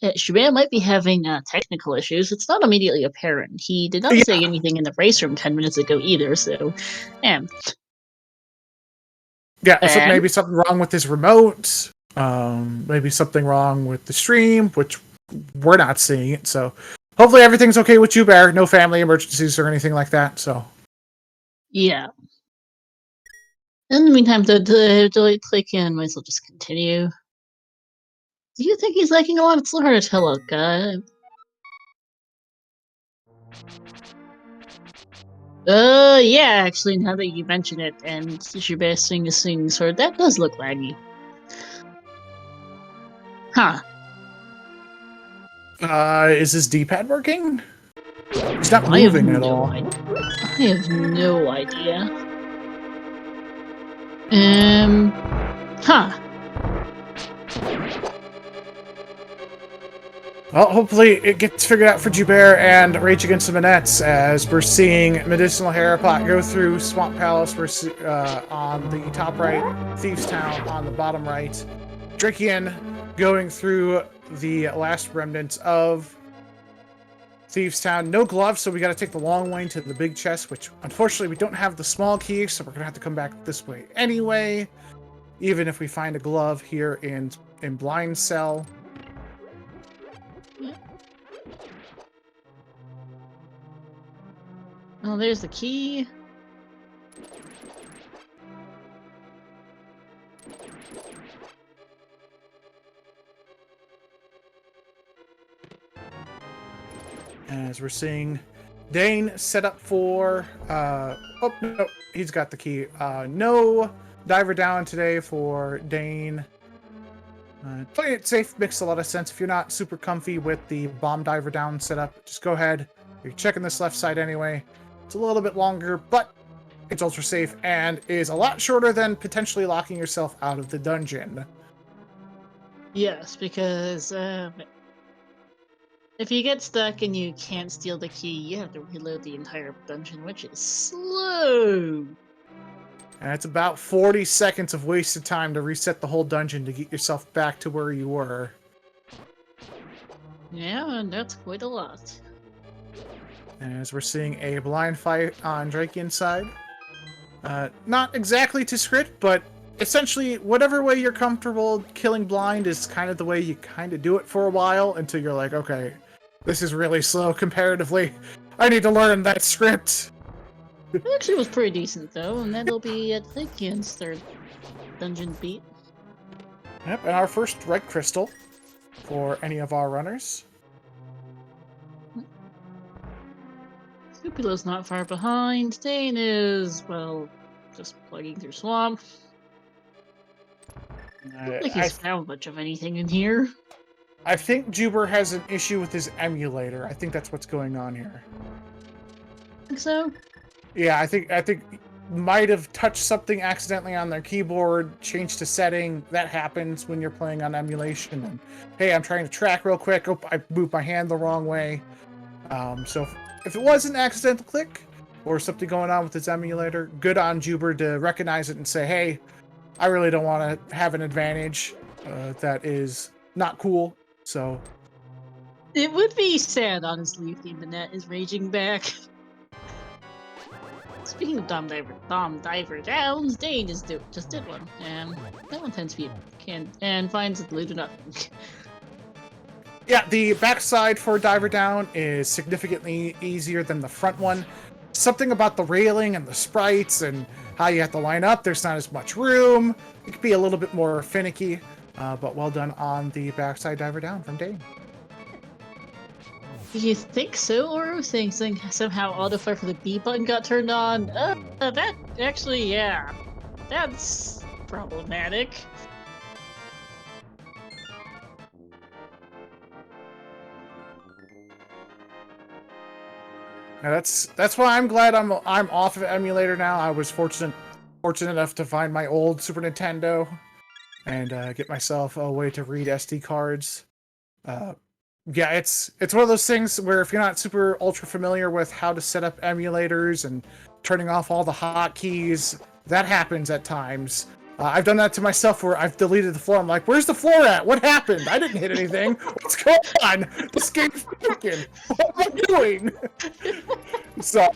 JuBer might be having technical issues. It's not immediately apparent. He did not say anything in the race room 10 minutes ago either, so, Yeah, so maybe something wrong with his remote, maybe something wrong with the stream, which we're not seeing it, so hopefully everything's okay with JuBer, no family emergencies or anything like that, so. Yeah. In the meantime, the Driekiann might as well just continue. Do you think he's liking a lot? It's hard to tell, guy. Yeah, actually, now that you mention it, and JuBer swing a swing sword, that does look laggy. Huh. Is his D-pad working? He's not moving at all. I have no idea. Huh. Well, hopefully it gets figured out for JuBer and Rage Against the Manettes, as we're seeing Medicinal Hairpot go through Swamp Palace on the top right, Thieves Town on the bottom right, Driekiann going through the last remnants of Thieves Town. No gloves, so we got to take the long way to the big chest, which unfortunately we don't have the small key, so we're going to have to come back this way anyway, even if we find a glove here in Blind Cell. Oh, there's the key. As we're seeing Dane set up for oh no, he's got the key. No diver down today for Dane. Playing it safe makes a lot of sense. If you're not super comfy with the bomb diver down setup, just go ahead. You're checking this left side anyway. It's a little bit longer, but it's ultra safe and is a lot shorter than potentially locking yourself out of the dungeon. Yes, because if you get stuck and you can't steal the key, you have to reload the entire dungeon, which is slow. And it's about 40 seconds of wasted time to reset the whole dungeon to get yourself back to where you were. Yeah, and that's quite a lot. As we're seeing a blind fight on Driekiann's side. Not exactly to script, but essentially whatever way you're comfortable killing blind is kind of the way you kind of do it for a while until you're like, okay, this is really slow comparatively. I need to learn that script. It actually was pretty decent though, and that'll be at Driekiann's third dungeon beat. Yep, and our first red crystal for any of our runners. sk00pula's not far behind. Dane is, well, just plugging through swamp. I don't think he's found much of anything in here. I think JuBer has an issue with his emulator. I think that's what's going on here. Think so? Yeah, I think might have touched something accidentally on their keyboard, changed a setting. That happens when you're playing on emulation. And hey, I'm trying to track real quick. Oh, I moved my hand the wrong way. So if it was an accidental click or something going on with its emulator, good on JuBer to recognize it and say, hey, I really don't want to have an advantage. That is not cool. So it would be sad, honestly, if the internet is raging back. Speaking of Dom Diver Downs, Dane just did one, and that one tends to be and finds it blue to nothing. Yeah, the backside for Diver Down is significantly easier than the front one. Something about the railing and the sprites and how you have to line up, there's not as much room. It could be a little bit more finicky, but well done on the backside Diver Down from Dane. You think so, or thinks somehow autofire for the B button got turned on? That actually, yeah, that's problematic. Now that's why I'm glad I'm off of emulator now. I was fortunate enough to find my old Super Nintendo and get myself a way to read SD cards. Yeah, it's one of those things where if you're not super ultra familiar with how to set up emulators and turning off all the hotkeys, that happens at times. I've done that to myself where I've deleted the floor. I'm like, where's the floor at? What happened? I didn't hit anything. What's going on? This game's broken. What am I doing? So...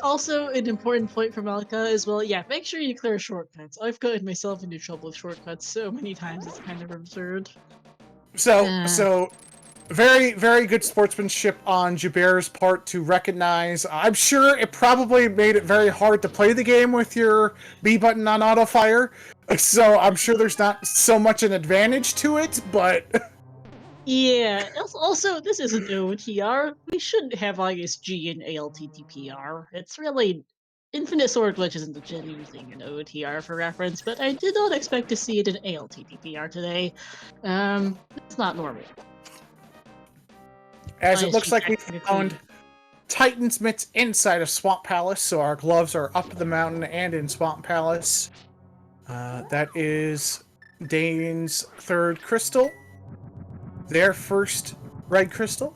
also, an important point for Malika as well, yeah, make sure you clear shortcuts. I've gotten myself into trouble with shortcuts so many times, it's kind of absurd. So very, very good sportsmanship on JuBer's part to recognize. I'm sure it probably made it very hard to play the game with your B button on auto fire. So I'm sure there's not so much an advantage to it, but... Yeah, also, this isn't OTR. We shouldn't have ISG in ALTTPR. It's really... Infinite Sword Glitch isn't a genuine thing in OTR for reference, but I did not expect to see it in ALTTPR today. It's not normal. As it looks like we found Titan's Mitts inside of Swamp Palace, so our gloves are up the mountain and in Swamp Palace. That is Dane's third crystal. Their first red crystal.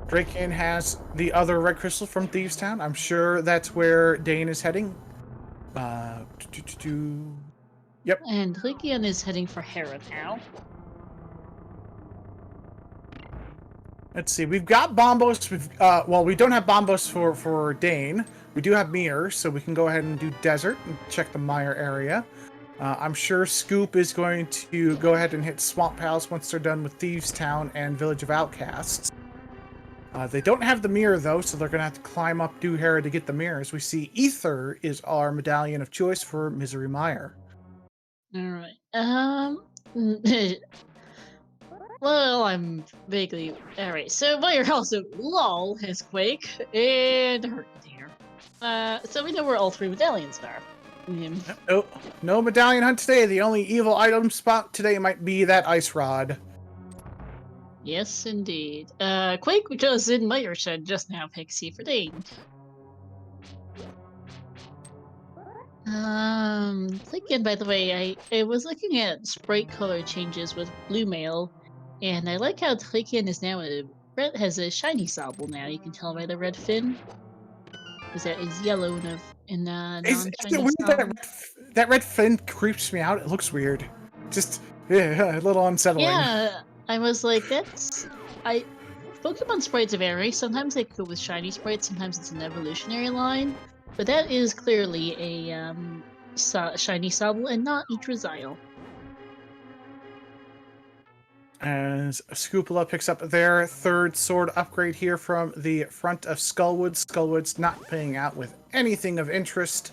Driekiann has the other red crystal from Thieves Town. I'm sure that's where Dane is heading. Yep. And Driekiann is heading for Hera now. Let's see. We've got Bombos. Well, we don't have Bombos for Dane. We do have mirrors, so we can go ahead and do Desert and check the Mire area. I'm sure Scoop is going to go ahead and hit Swamp Palace once they're done with Thieves Town and Village of Outcasts. They don't have the mirror, though, so they're going to have to climb up Do Hera to get the mirrors. We see Ether is our medallion of choice for Misery Mire. Alright. Well, I'm vaguely... Alright, so Mire also, LOL, has Quake, and Hurt here. So we know where all three medallions are. No medallion hunt today. The only evil item spot today might be that ice rod. Yes, indeed. Quake was in Mire shed just now, Pixie, for Dane. Again, by the way, I was looking at sprite color changes with Blue Mail, and I like how Driekiann is now has a shiny Sobble now. You can tell by the red fin. Because that is yellow in non-shiny that red fin creeps me out. It looks weird. Just a little unsettling. Yeah, I was like, Pokemon sprites vary. Sometimes they go with shiny sprites, sometimes it's an evolutionary line. But that is clearly a shiny Sobble and not Eutrazile. As sk00pula picks up their third sword upgrade here from the front of Skullwood. Skullwood's not paying out with anything of interest.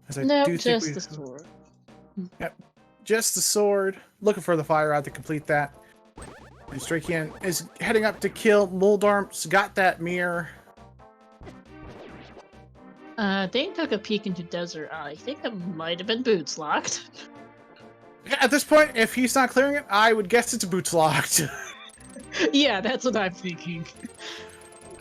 As I No, do just think the sword. Yep, just the sword. Looking for the fire rod to complete that. And Driekiann is heading up to kill Moldarm's got that mirror. Dane took a peek into Desert Eye. I think it might have been boots locked. At this point, if he's not clearing it, I would guess it's boots locked. Yeah, that's what I'm thinking.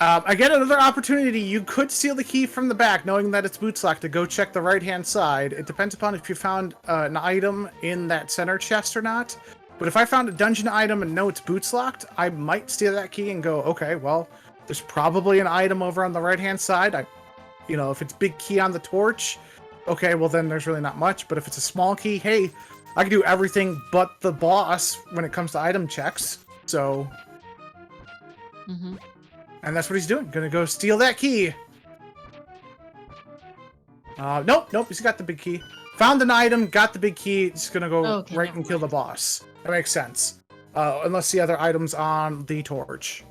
Again, another opportunity. You could steal the key from the back, knowing that it's boots locked, to go check the right-hand side. It depends upon if you found an item in that center chest or not. But if I found a dungeon item and know it's boots locked, I might steal that key and go, okay, well, there's probably an item over on the right-hand side. If it's big key on the torch, okay, well then there's really not much. But if it's a small key, hey, I can do everything but the boss when it comes to item checks. So, and that's what he's doing. Gonna go steal that key. Nope, he's got the big key. Found an item, got the big key. Just gonna go right and kill the boss. That makes sense. Unless the other item's on the torch.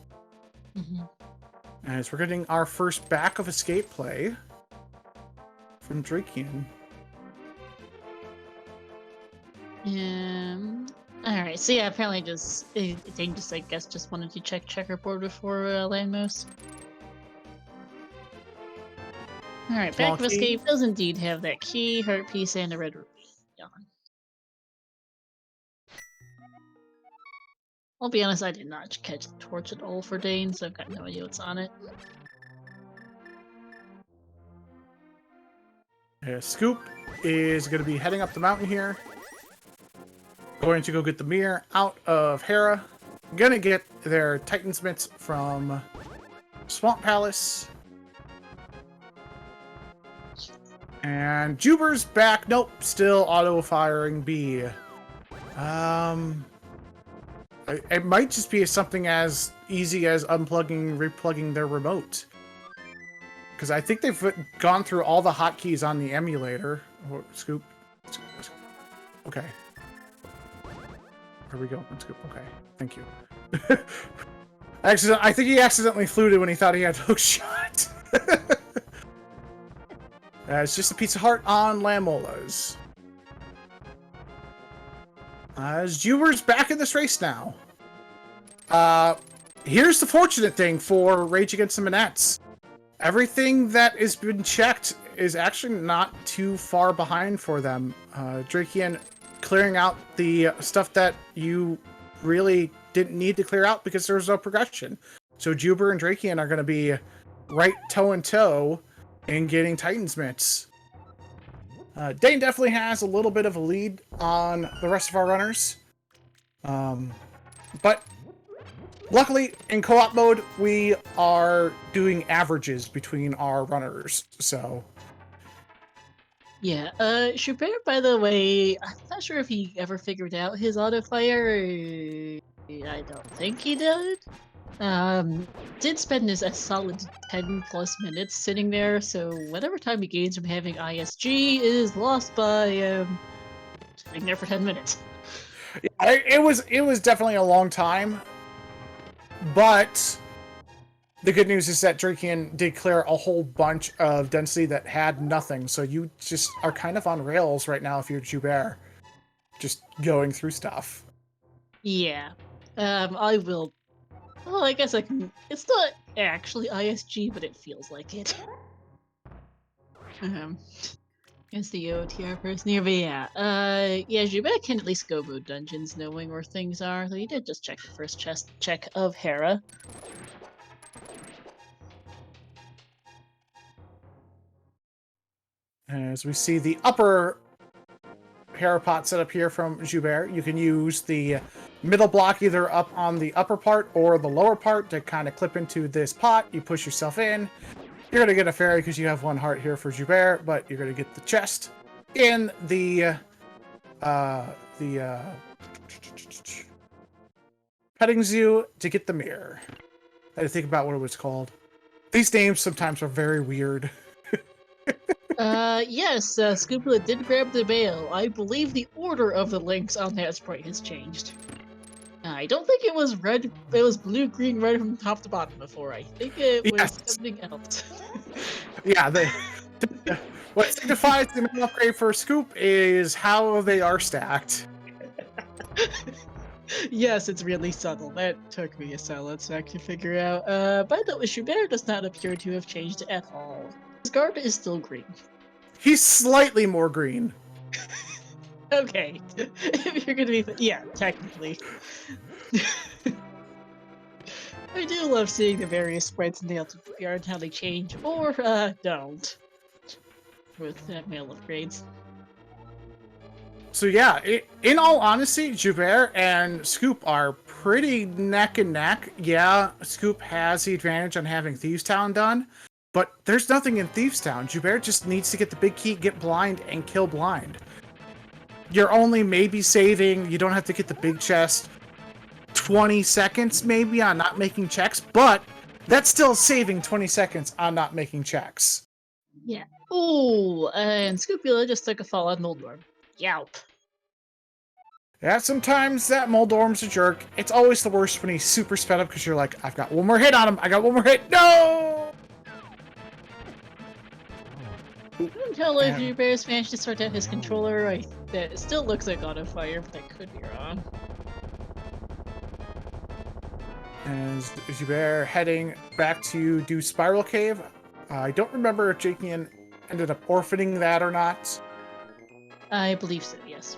As we're getting our first back of escape play from Driekiann. Alright, so yeah, apparently Dane I guess, just wanted to check checkerboard before Landmouse. Alright, back of escape does indeed have that key, heart piece, and a red ruby. I'll be honest, I did not catch the torch at all for Dane, so I've got no idea what's on it. Scoop is going to be heading up the mountain here. Going to go get the mirror out of Hera. Gonna get their Titan's Mitts from Swamp Palace. And JuBer's back. Nope, still auto-firing B. It might just be something as easy as unplugging, replugging their remote. Because I think they've gone through all the hotkeys on the emulator. Scoop. Okay. Where we go? Scoop. Okay. Thank you. I think he accidentally fluted when he thought he had hookshot. It's just a Pizza Heart on Lamolas. As JuBer's back in this race now. Here's the fortunate thing for Rage Against the Minettes. Everything that has been checked is actually not too far behind for them. Driekiann clearing out the stuff that you really didn't need to clear out because there was no progression. So JuBer and Driekiann are going to be right toe-in-toe in getting Titan's Mitts. Dane definitely has a little bit of a lead on the rest of our runners. But luckily, in co-op mode, we are doing averages between our runners, so... Yeah, JuBer, by the way, I'm not sure if he ever figured out his auto-fire. I don't think he did. Did spend a solid 10 plus minutes sitting there, so whatever time he gains from having ISG is lost by, sitting there for 10 minutes. It was definitely a long time, but the good news is that Driekiann did clear a whole bunch of density that had nothing, so you just are kind of on rails right now if you're JuBer, just going through stuff. Yeah. I will... Well, I guess I can... It's not actually ISG, but it feels like it. Is the ALTTPR person here? But yeah. Yeah, JuBer can at least go mode dungeons knowing where things are. So he did just check the first check of Hera. As we see the upper Hera pot set up here from JuBer, you can use the middle block either up on the upper part or the lower part to kind of clip into this pot. You push yourself in. You're going to get a fairy because you have one heart here for JuBer, but you're going to get the chest in the petting zoo to get the mirror. I had to think about what it was called. These names sometimes are very weird. Yes, Scoopula did grab the mail. I believe the order of the links on that sprite has changed. I don't think it was red. It was blue, green, red from top to bottom before. I think it was Yes. something else. Yeah, what signifies the main upgrade for Scoop is how they are stacked. Yes, it's really subtle. That took me a solid sec to figure out. By the way, JuBer does not appear to have changed at all. His garb is still green. He's slightly more green. Okay, if you're gonna be, yeah, technically. I do love seeing the various sprites in the ALTTPR and how they change or don't with mail upgrades. So yeah, in all honesty, JuBer and Scoop are pretty neck and neck. Yeah, Scoop has the advantage on having Thieves Town done, but there's nothing in Thieves Town. JuBer just needs to get the big key, get blind, and kill blind. You're only maybe saving, you don't have to get the big chest, 20 seconds maybe on not making checks, but that's still saving 20 seconds on not making checks. Yeah. Ooh, and Scoopula just took a fall on Moldworm. Yowp. Yeah, sometimes that Moldorm's a jerk. It's always the worst when he's super sped up because you're like, I've got one more hit on him. I got one more hit. No! Until if JuBer's managed to sort out his controller, that it still looks like auto fire, but I could be wrong. And JuBer heading back to do Spiral Cave. I don't remember if Driekiann ended up orphaning that or not. I believe so, yes.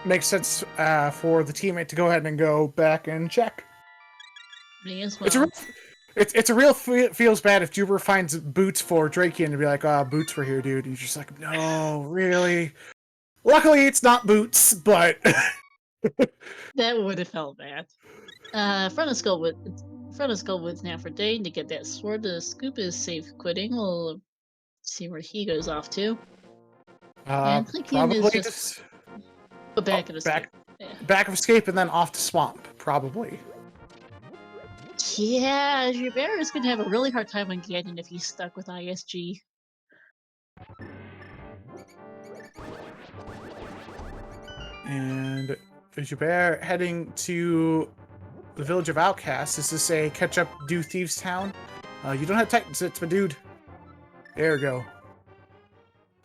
Makes sense for the teammate to go ahead and go back and check. Me as well. It's a real feels bad if JuBer finds boots for Driekiann and be like, boots were here, dude. And you're just like, no, really? Luckily, it's not boots, but... That would have felt bad. Front of Skullwood's now for Dane to get that sword. The Scoop is safe quitting. We'll see where he goes off to. And Driekiann is just back of Escape. Back of Escape and then off to Swamp, probably. Yeah, JuBer is going to have a really hard time on getting if he's stuck with ISG. And JuBer heading to the Village of Outcasts. Is this a catch-up do Thieves Town? You don't have Titan sits, my dude. There we go.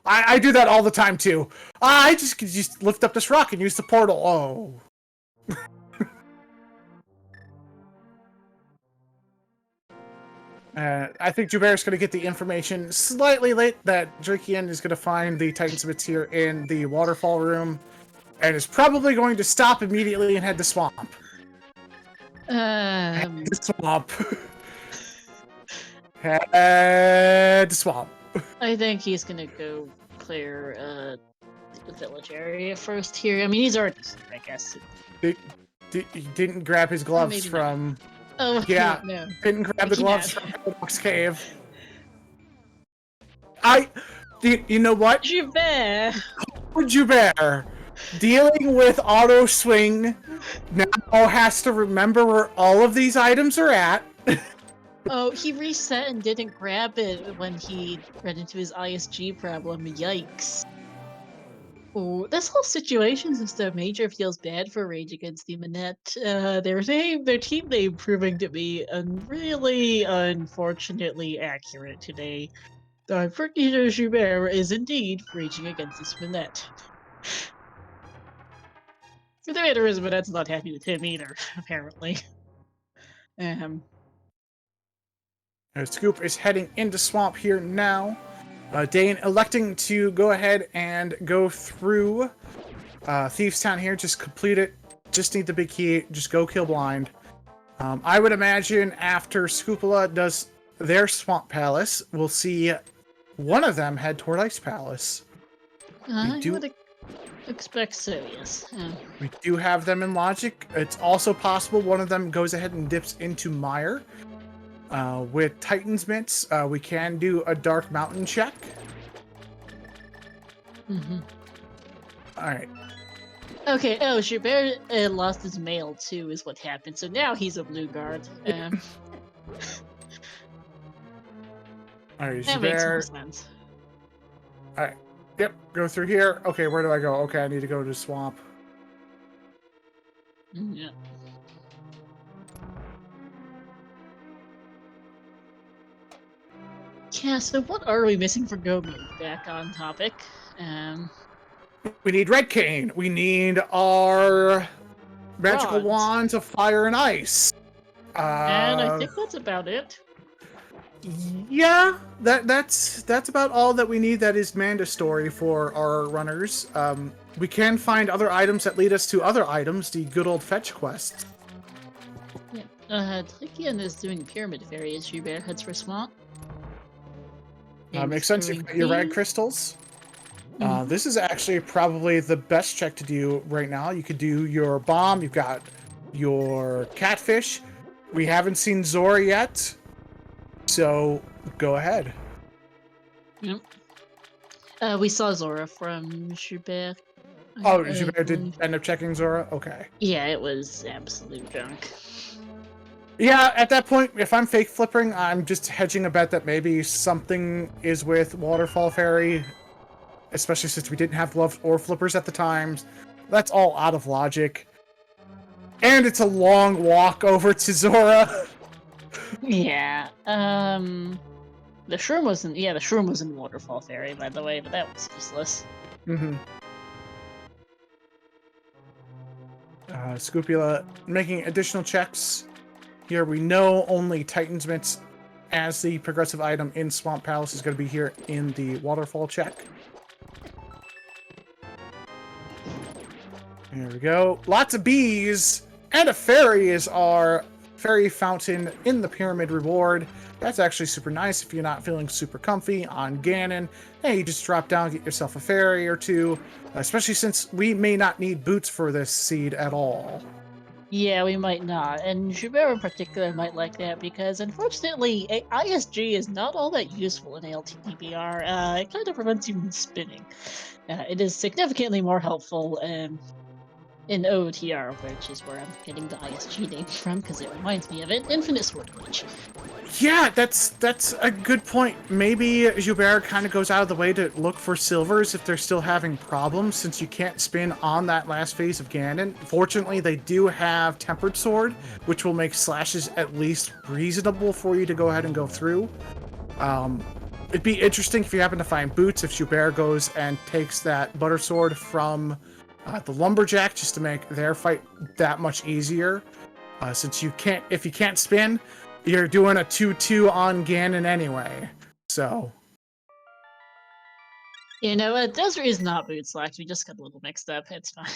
I do that all the time, too. I just lift up this rock and use the portal. Oh. I think JuBer's going to get the information slightly late that Driekiann is going to find the Titan Smiths here in the waterfall room and is probably going to stop immediately and head to Swamp. Head to Swamp. Head to Swamp. I think he's going to go clear the village area first here. I mean, he's already, I guess. He didn't grab his gloves from... Not. Oh, yeah, no. Didn't grab the gloves from Paradox Cave. You know what? JuBer, dealing with auto swing now has to remember where all of these items are at. Oh, he reset and didn't grab it when he ran into his ISG problem. Yikes. Oh, this whole situation is the Major feels bad for Rage Against the Manette. Their team name proving to be really unfortunately accurate today. I'm pretty sure JuBer is indeed raging against this Manette. For the matter is, Manette's not happy with him either, apparently. Scoop is heading into Swamp here now. Dane electing to go ahead and go through Thieves Town here. Just complete it. Just need the big key. Just go kill blind. I would imagine after Scoopula does their Swamp Palace, we'll see one of them head toward Ice Palace. I would expect so, yes. We do have them in Logic. It's also possible one of them goes ahead and dips into Mire. With Titan's Mitts, we can do a Dark Mountain check. Alright. Okay, oh, JuBer lost his mail too, is what happened. So now he's a blue guard. Alright, That makes more JuBer. sense. Alright. Yep, go through here. Okay, where do I go? Okay, I need to go to the swamp. Yeah. Yeah, so what are we missing for Go Mode? Back on topic. We need Red Cane. We need our magical Rods. wands of fire and ice. And I think that's about it. Yeah, that's about all that we need that is mandatory for our runners. We can find other items that lead us to other items, the good old fetch quests. Yeah. Driekiann is doing Pyramid Fairy as JuBer heads for Swamp. Makes sense. You've got your red crystals. This is actually probably the best check to do right now. You could do your bomb. You've got your catfish. We haven't seen Zora yet, so go ahead. Yep. We saw Zora from JuBer. Oh, JuBer did end up checking Zora? Okay. Yeah, it was absolute junk. Yeah, at that point, if I'm fake flipping, I'm just hedging a bet that maybe something is with Waterfall Fairy, especially since we didn't have gloves or flippers at the time. That's all out of logic. And it's a long walk over to Zora. Yeah. The shroom wasn't. Yeah, the shroom was in Waterfall Fairy, by the way, but that was useless. Scopula making additional checks. Here we know only Titan's Mitts as the progressive item in Swamp Palace is going to be here in the waterfall check. There we go. Lots of bees and a fairy is our fairy fountain in the pyramid reward. That's actually super nice if you're not feeling super comfy on Ganon. Hey, you just drop down, get yourself a fairy or two, especially since we may not need boots for this seed at all. Yeah, we might not, and JuBer in particular might like that because, unfortunately, ISG is not all that useful in ALTTPR. It kind of prevents you from spinning. It is significantly more helpful in OTR, which is where I'm getting the ISG name from, because it reminds me of it. Infinite Sword Glitch. Yeah, that's a good point. Maybe JuBer kind of goes out of the way to look for silvers if they're still having problems, since you can't spin on that last phase of Ganon. Fortunately, they do have Tempered Sword, which will make slashes at least reasonable for you to go ahead and go through. It'd be interesting if you happen to find boots, if JuBer goes and takes that Butter Sword from the Lumberjack, just to make their fight that much easier. Since if you can't spin, you're doing a 2-2 on Ganon anyway, so. You know what? Desert is not boot slash. We just got a little mixed up. It's fine.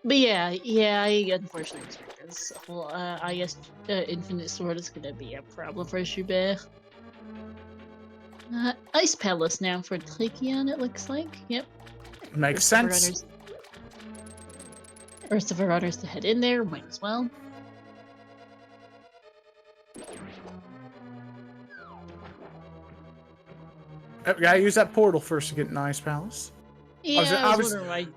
But yeah, I unfortunately expect this whole Infinite Sword is gonna be a problem for JuBer. Ice Palace now for Driekiann, it looks like. Yep. Makes sense. First of our runners to head in there, might as well. Gotta use that portal first to get an Ice Palace. Yeah, I was wondering why.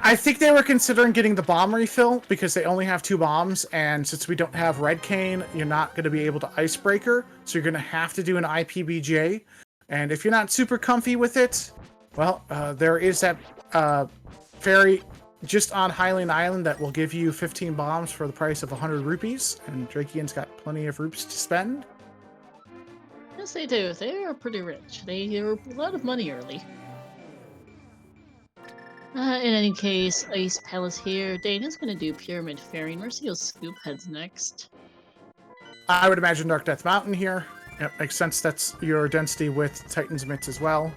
I think they were considering getting the bomb refill because they only have 2 bombs, and since we don't have Red Cane, you're not going to be able to Icebreaker, so you're going to have to do an IPBJ. And if you're not super comfy with it, well, there is that fairy just on Hylian Island that will give you 15 bombs for the price of 100 rupees, and Driekiann's got plenty of rupees to spend. Yes, they do. They are pretty rich. They are a lot of money early. In any case, Ice Palace here. Dana's gonna do Pyramid Fairy, and Mercio Scoop heads next. I would imagine Dark Death Mountain here. Yep, makes sense. That's your density with Titan's Mitts as well.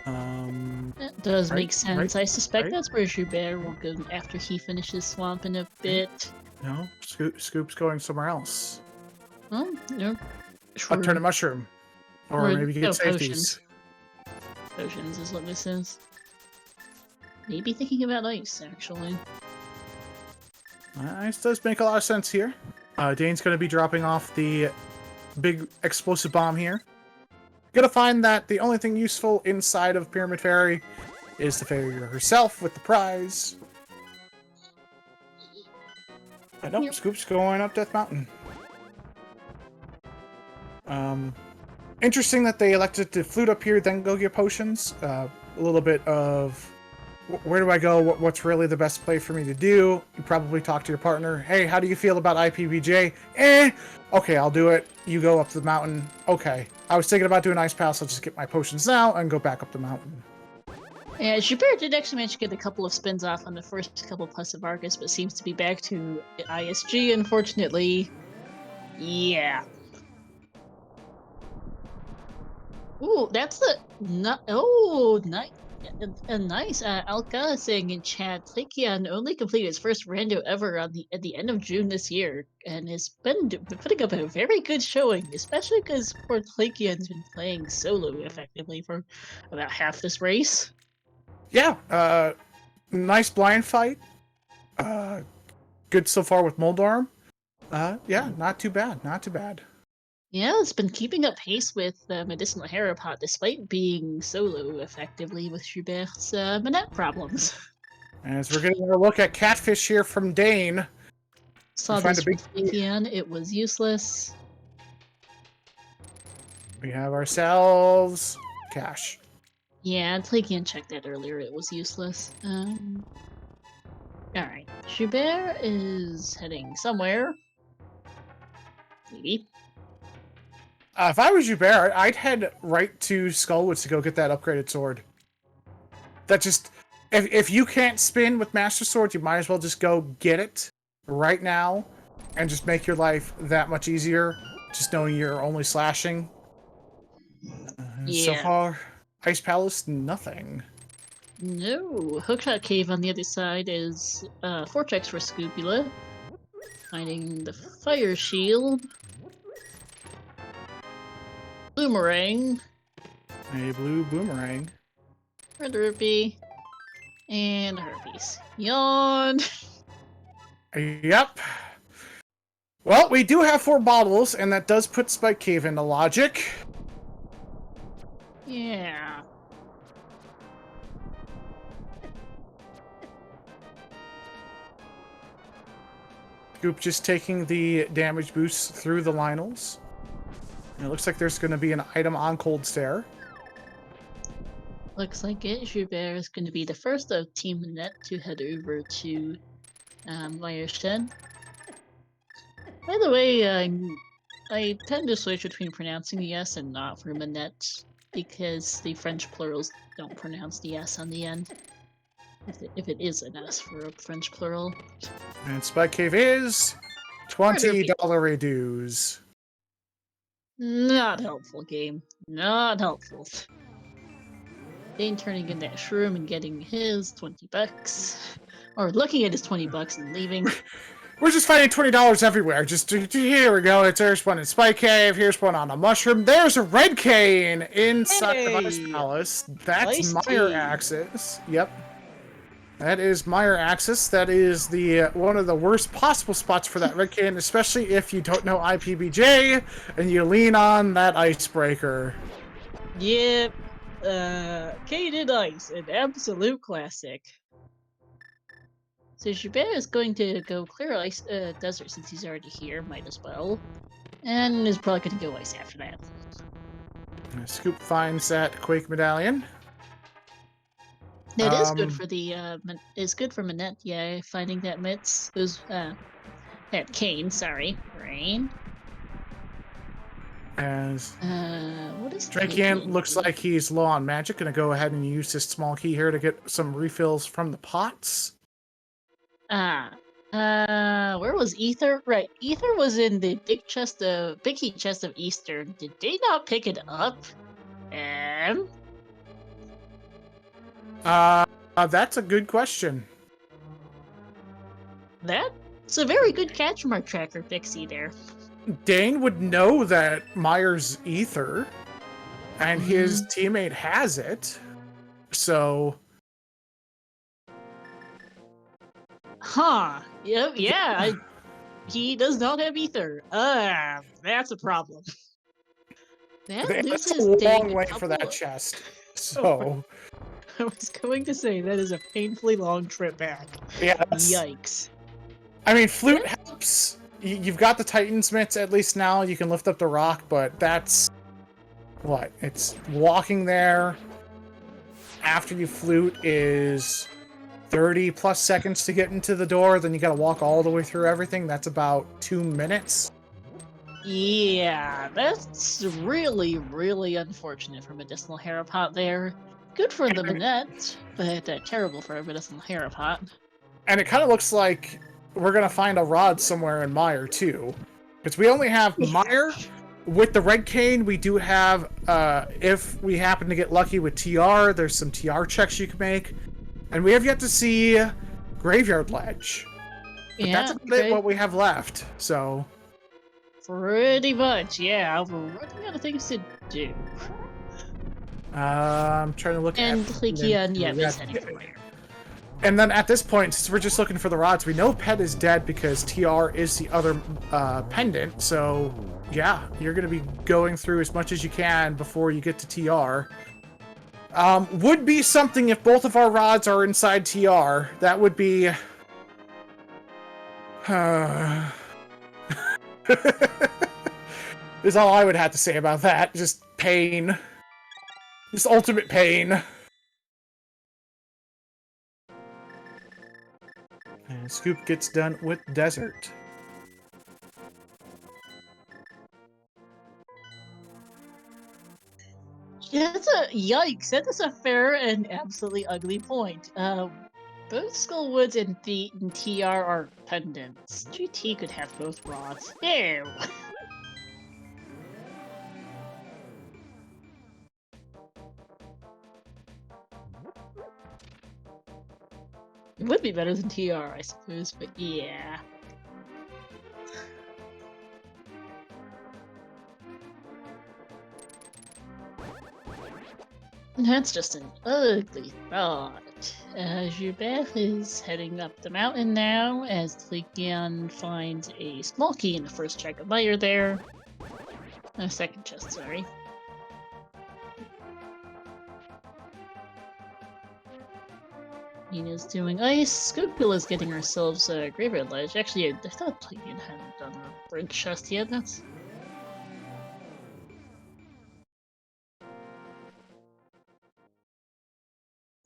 That does make sense. I suspect that's where JuBer will go after he finishes Swamp in a bit. No, Scoop's going somewhere else. Oh, no. Upturned mushroom. Or maybe you get safeties. Potions is what this is. Maybe thinking about ice, actually. Ice does make a lot of sense here. Dane's going to be dropping off the big explosive bomb here. Gonna find that the only thing useful inside of Pyramid Fairy is the fairy herself with the prize. Nope, Yep. Scoop's going up Death Mountain. Interesting that they elected to flute up here, then go get potions. A little bit of where do I go? What's really the best play for me to do? You probably talk to your partner. Hey, how do you feel about IPBJ? Okay, I'll do it. You go up the mountain. Okay, I was thinking about doing Ice Palace. I'll just get my potions now and go back up the mountain. Yeah, JuBer did actually manage to get a couple of spins off on the first couple plus of Argus, but seems to be back to ISG, unfortunately. Yeah. Ooh, that's nice. Nice. Alka saying in chat, Driekiann only completed his first rando ever at the end of June this year, and has been putting up a very good showing, especially because poor Driekiann's been playing solo effectively for about half this race. Yeah, nice blind fight. Good so far with Moldarm. Yeah, not too bad, not too bad. Yeah, it's been keeping up pace with Medicinal Harapot despite being solo effectively with JuBer's Manette problems. As we're getting a look at Catfish here from Dane. Saw find this a with Driekiann, it was useless. We have ourselves cash. Yeah, Driekiann checked that earlier, it was useless. Alright, JuBer is heading somewhere. Maybe. If I was JuBer, I'd head right to Skullwoods to go get that upgraded sword. That just... If you can't spin with Master Swords, you might as well just go get it right now and just make your life that much easier, just knowing you're only slashing. So Yeah. far, Ice Palace, nothing. No, Hookshot Cave on the other side is Vortex for sk00pula. Finding the Fire Shield. Boomerang. A blue boomerang. Red Rupee. And Herpes. Yawn! Yep. Well, we do have 4 bottles, and that does put Spike Cave into logic. Yeah. Scoop just taking the damage boost through the Lionels. And it looks like there's going to be an item on Cold Stare. Looks like it. JuBer is going to be the first of Team Net to head over to Meiershed. By the way, I tend to switch between pronouncing the S and not for Manette, because the French plurals don't pronounce the S on the end. If it is an S for a French plural. And Spike Cave is $20 dues. Not helpful, game. Not helpful. Dane turning in that shroom and getting his $20. Or looking at his $20 and leaving. We're just finding $20 everywhere. Just here we go. There's one in Spike Cave. Here's one on a mushroom. There's a red cane inside of Ice Palace. That's Meyer Axis. Yep. That is Meyer Axis. That is the one of the worst possible spots for that red cane, especially if you don't know IPBJ and you lean on that icebreaker. Yep. Cated Ice, an absolute classic. So JuBer is going to go clear Ice Desert since he's already here, might as well. And is probably going to go Ice after that. Scoop finds that Quake Medallion. That is good for the is good for Manette, yeah, finding that Mitz is that Kane, sorry. Rain. As What is Driekiann looks like he's low on magic, gonna go ahead and use his small key here to get some refills from the pots. Where was Ether? Right, Ether was in the big heat chest of Easter. Did they not pick it up? That's a good question. That's a very good catch from our tracker, Pixie, there. Dane would know that Meyer's Ether, and his teammate has it, so... Huh. Yep, yeah, he does not have Ether. That's a problem. That's a long way for that chest, so... I was going to say, that is a painfully long trip back. Yeah. Yikes. I mean, Flute Whoops! You've got the Titan's mitts at least now. You can lift up the rock, but that's... What? It's walking there after you flute is 30 plus seconds to get into the door. Then you gotta walk all the way through everything. That's about 2 minutes. Yeah, that's really, really unfortunate for Medicinal Harapot there. Good for the Minette, but terrible for a Medicinal Harapot. And it kind of looks like we're gonna find a rod somewhere in Mire, too. Because we only have Mire. With the red cane, we do have, if we happen to get lucky with TR, there's some TR checks you can make. And we have yet to see Graveyard Ledge. But that's about what we have left, so... Pretty much, yeah. We're running out of things to do. I'm trying to look at... And Driekiann, yeah, is heading for Mire. And then at this point, since we're just looking for the rods, we know Pet is dead because TR is the other pendant, so... Yeah, you're going to be going through as much as you can before you get to TR. Would be something if both of our rods are inside TR. That would be... is all I would have to say about that. Just pain. Just ultimate pain. And Scoop gets done with Desert. Yeah, yikes. That is a fair and absolutely ugly point. Both Skullwoods and TR are pendants. GT could have both rods. Ew. It would be better than TR, I suppose, but yeah. That's just an ugly thought. JuBer is heading up the mountain now as Driekiann finds a small key in the first check of Mire there. Second chest, sorry. Nina's doing ice. sk00pula's getting ourselves a Graveyard Ledge. Actually, I thought Driekiann hadn't done the bridge chest yet. That's...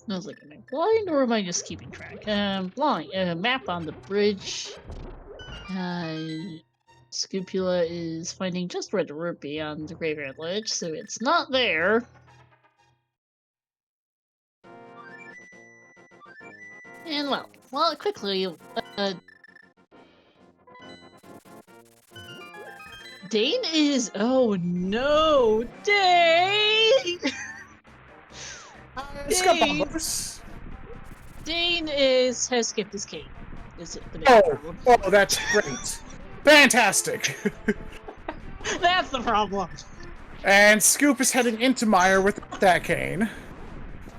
I was like, am I blind or am I just keeping track? Blind. Map on the bridge. sk00pula is finding just red rupee on the Graveyard Ledge, so it's not there. And well, quickly, Dane is... Oh no! Dane! Dane has skipped his cane. Is it the main problem? Oh, that's great. Fantastic. That's the problem. And Scoop is heading into Mire with that cane.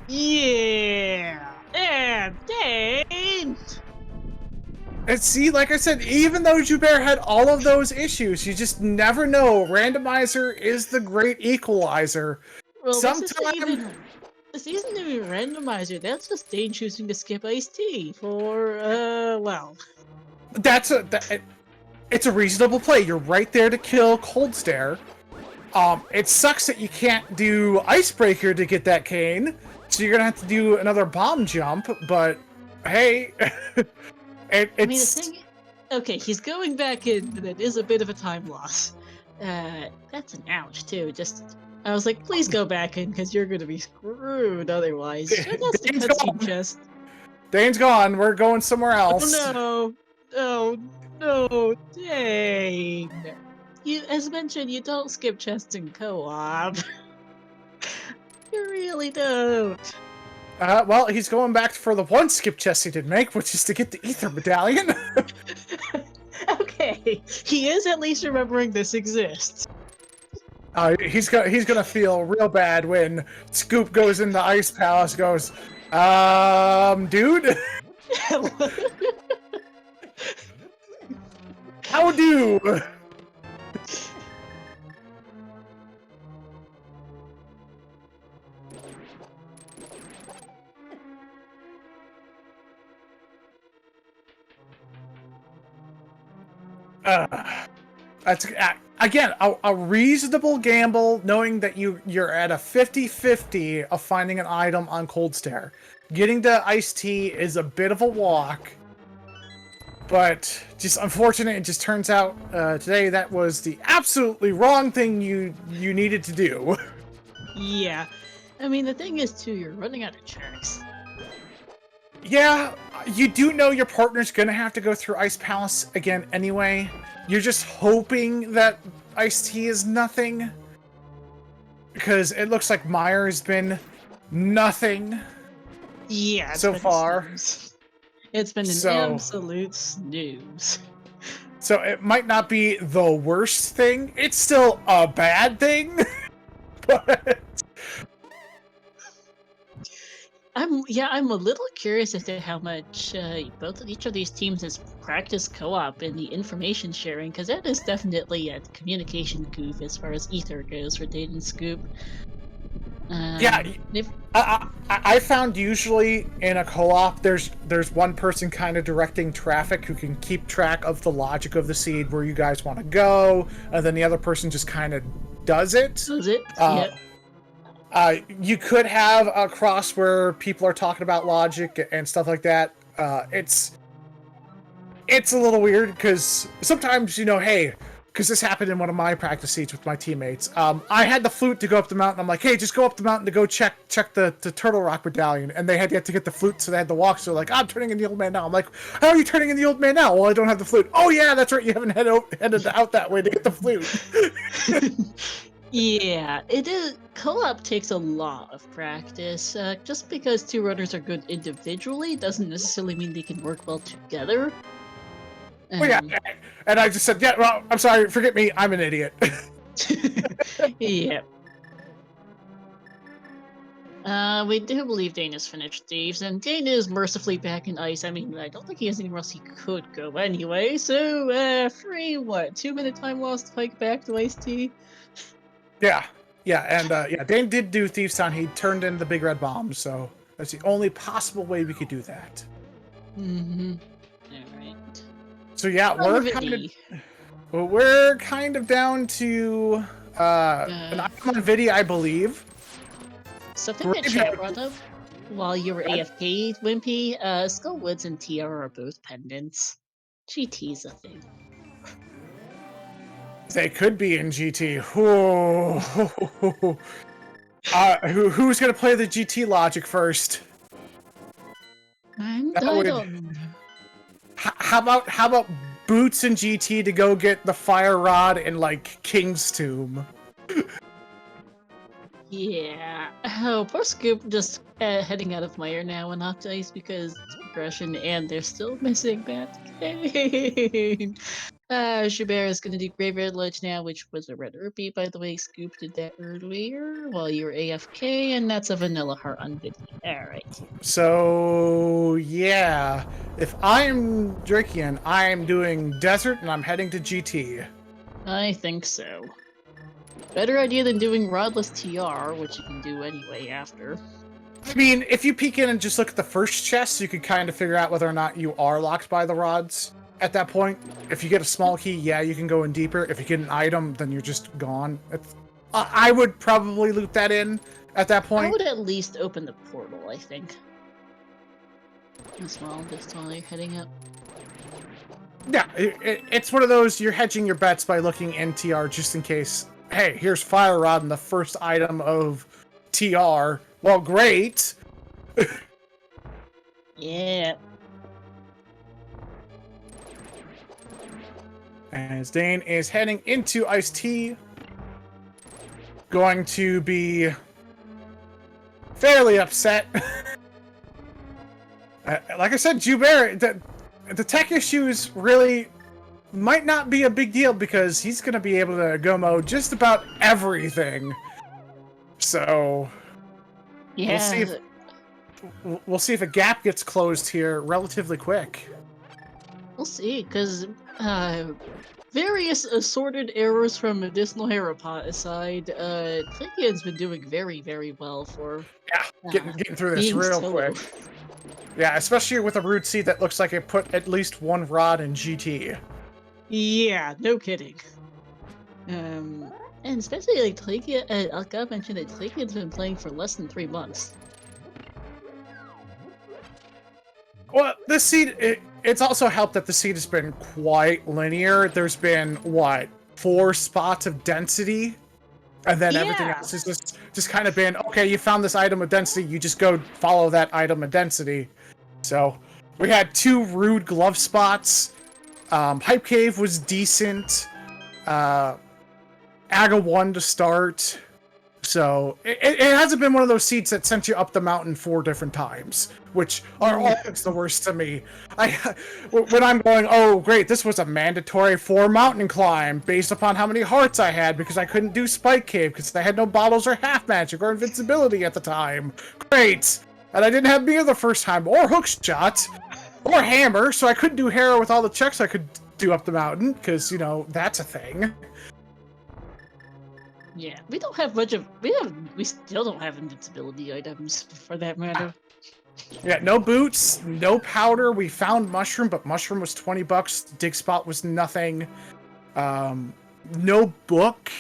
Yeah. And Dane. And see, like I said, even though JuBer had all of those issues, you just never know. Randomizer is the great equalizer. Well, this isn't even randomizer. That's just Dane choosing to skip iced tea for, well. It's a reasonable play. You're right there to kill Cold Stare. It sucks that you can't do Icebreaker to get that cane, so you're gonna have to do another bomb jump, but hey, I mean, the thing... Okay, he's going back in, but it is a bit of a time loss. That's an ouch, too. I was like, please go back in, because you're gonna be screwed otherwise. That's the cutscene chest. Dane's gone. We're going somewhere else. Oh no! Oh no, Dane! As mentioned, you don't skip chests in co-op. You really don't. Well, he's going back for the one skip chest he did make, which is to get the Ether Medallion. Okay, he is at least remembering this exists. He's gonna feel real bad when Scoop goes in the Ice Palace. Goes, dude. How do? That's again a reasonable gamble, knowing that you're at a 50-50 of finding an item on Cold Stare. Getting to iced tea is a bit of a walk, but just unfortunate. It just turns out today that was the absolutely wrong thing you needed to do. Yeah. I mean, the thing is, too, you're running out of tracks. Yeah, you do know your partner's gonna have to go through Ice Palace again anyway. You're just hoping that iced tea is nothing, because it looks like Meyer has been nothing. Yeah, so far. It's been an absolute snooze. So it might not be the worst thing. It's still a bad thing. But I'm a little curious as to how much each of these teams has practiced co-op and the information sharing, because that is definitely a communication goof as far as Ether goes for Dane and Scoop. Yeah, I found usually in a co-op there's one person kind of directing traffic who can keep track of the logic of the seed where you guys want to go, and then the other person just kind of does it. Yep. You could have a cross where people are talking about logic and stuff like that. It's a little weird because sometimes, hey, because this happened in one of my practice seats with my teammates. I had the flute to go up the mountain. I'm like, hey, just go up the mountain to go check the Turtle Rock medallion. And they had yet to get the flute, so they had to walk. So like, I'm turning in the old man now. I'm like, how are you turning in the old man now? Well, I don't have the flute. Oh yeah, that's right. You haven't headed out that way to get the flute. Yeah, it is. Co-op takes a lot of practice. Just because two runners are good individually doesn't necessarily mean they can work well together. Well, yeah, and I just said, yeah, well, I'm sorry, forget me, I'm an idiot. Yeah. We do believe Dane has finished Thieves, and Dane is mercifully back in ice. I mean, I don't think he has anywhere else he could go anyway, so, free, 2-minute time loss to hike back to Ice Tea? Yeah, and, Dane did do Thieves Town. He turned in the big red bomb, so that's the only possible way we could do that. Mm-hmm. Alright. So yeah, we're kind of down to an item on Vidi, I believe. Something that chat brought up while you were AFK, Wimpy, Skullwoods and TR are both pendants. GT's a thing. They could be in GT. Who's gonna play the GT logic first? I don't know. How about Boots and GT to go get the fire rod in like King's Tomb? Yeah. Oh, poor Scoop just heading out of Meyer now and off to Ice because it's progression and they're still missing Bat Kane. JuBer is going to do Graveyard Ledge now, which was a red rupee, by the way. Scoop did that earlier while you were AFK, and that's a vanilla heart on Vidi. Alright. So, yeah. If I'm Driekiann, I'm doing Desert and I'm heading to GT. I think so. Better idea than doing Rodless TR, which you can do anyway after. I mean, if you peek in and just look at the first chest, you could kind of figure out whether or not you are locked by the rods. At that point, if you get a small key, yeah, you can go in deeper. If you get an item, then you're just gone. I would probably loot that in at that point. I would at least open the portal, I think. As well, just while you're heading up. Yeah, it's one of those, you're hedging your bets by looking in TR just in case. Hey, here's Fire Rod and the first item of TR. Well, great! Yeah. As Dane is heading into Iced Tea, going to be fairly upset. Like I said, JuBer, the tech issues really might not be a big deal because he's going to be able to go-mo just about everything. So, yeah. we'll see if a gap gets closed here relatively quick. We'll see, because various assorted errors from Medicinal Herapot aside, Driekiann's been doing very, very well for getting through this real quick. Yeah, especially with a root seed that looks like it put at least one rod in GT. Yeah, no kidding. And especially like Driekiann, Alka mentioned that Driekiann's been playing for less than 3 months. Well, this seed, it's also helped that the seed has been quite linear. There's been, what, 4 spots of density? And then everything else is just kind of been, okay, you found this item of density, you just go follow that item of density. So, we had 2 rude glove spots. Hype Cave was decent. Aga 1 to start. So, it hasn't been one of those seeds that sent you up the mountain 4 different times, which are always the worst to me. When I'm going, oh great, this was a mandatory 4 mountain climb based upon how many hearts I had because I couldn't do Spike Cave because I had no bottles or half magic or invincibility at the time. Great! And I didn't have beer the first time, or hook shot, or hammer, so I couldn't do Hera with all the checks I could do up the mountain, because, you know, that's a thing. Yeah, we don't have much of we still don't have invincibility items for that matter. Yeah, no boots, no powder. We found mushroom, but mushroom was $20. Dig spot was nothing. No book.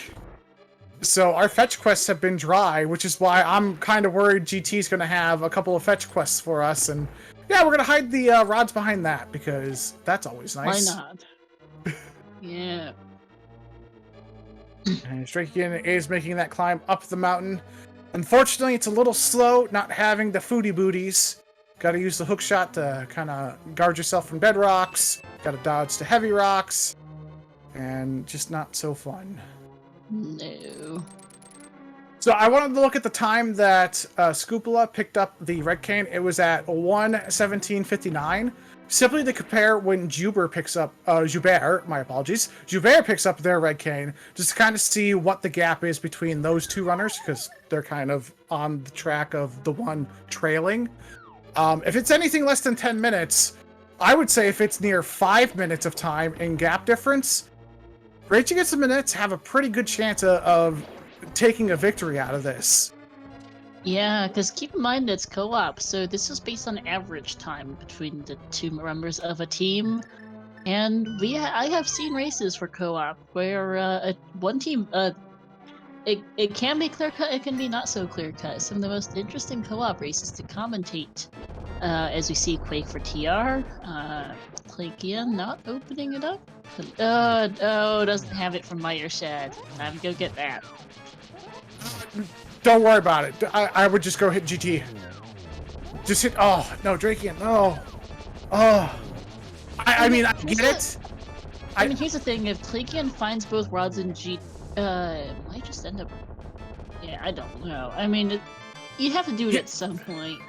So our fetch quests have been dry, which is why I'm kind of worried GT's going to have a couple of fetch quests for us. And yeah, we're going to hide the rods behind that because that's always nice. Why not? Yeah. And Driekiann is making that climb up the mountain. Unfortunately, it's a little slow, not having the foodie booties. Gotta use the hook shot to kind of guard yourself from bedrocks. Gotta dodge the heavy rocks. And just not so fun. No. So I wanted to look at the time that sk00pula picked up the red cane. It was at 1:17:59. Simply to compare when JuBer picks up, JuBer, my apologies, JuBer picks up their red cane, just to kind of see what the gap is between those 2 runners, because they're kind of on the track of the one trailing. If it's anything less than 10 minutes, I would say if it's near 5 minutes of time in gap difference, Rage Against the Minutes have a pretty good chance of taking a victory out of this. Yeah, because keep in mind it's co-op, so this is based on average time between the 2 members of a team. And I have seen races for co-op where one team, it can be clear cut, it can be not so clear cut. Some of the most interesting co-op races to commentate, as we see Quake for TR, Driekiann not opening it up. Oh, doesn't have it from Meyershed. Time to go get that. Don't worry about it. I would just go hit GT. Just hit. Oh no, Driekiann. No. Oh. I mean, I get it. I mean, here's the thing: if Driekiann finds both rods and might just end up. Yeah, I don't know. I mean, you have to do it at some point.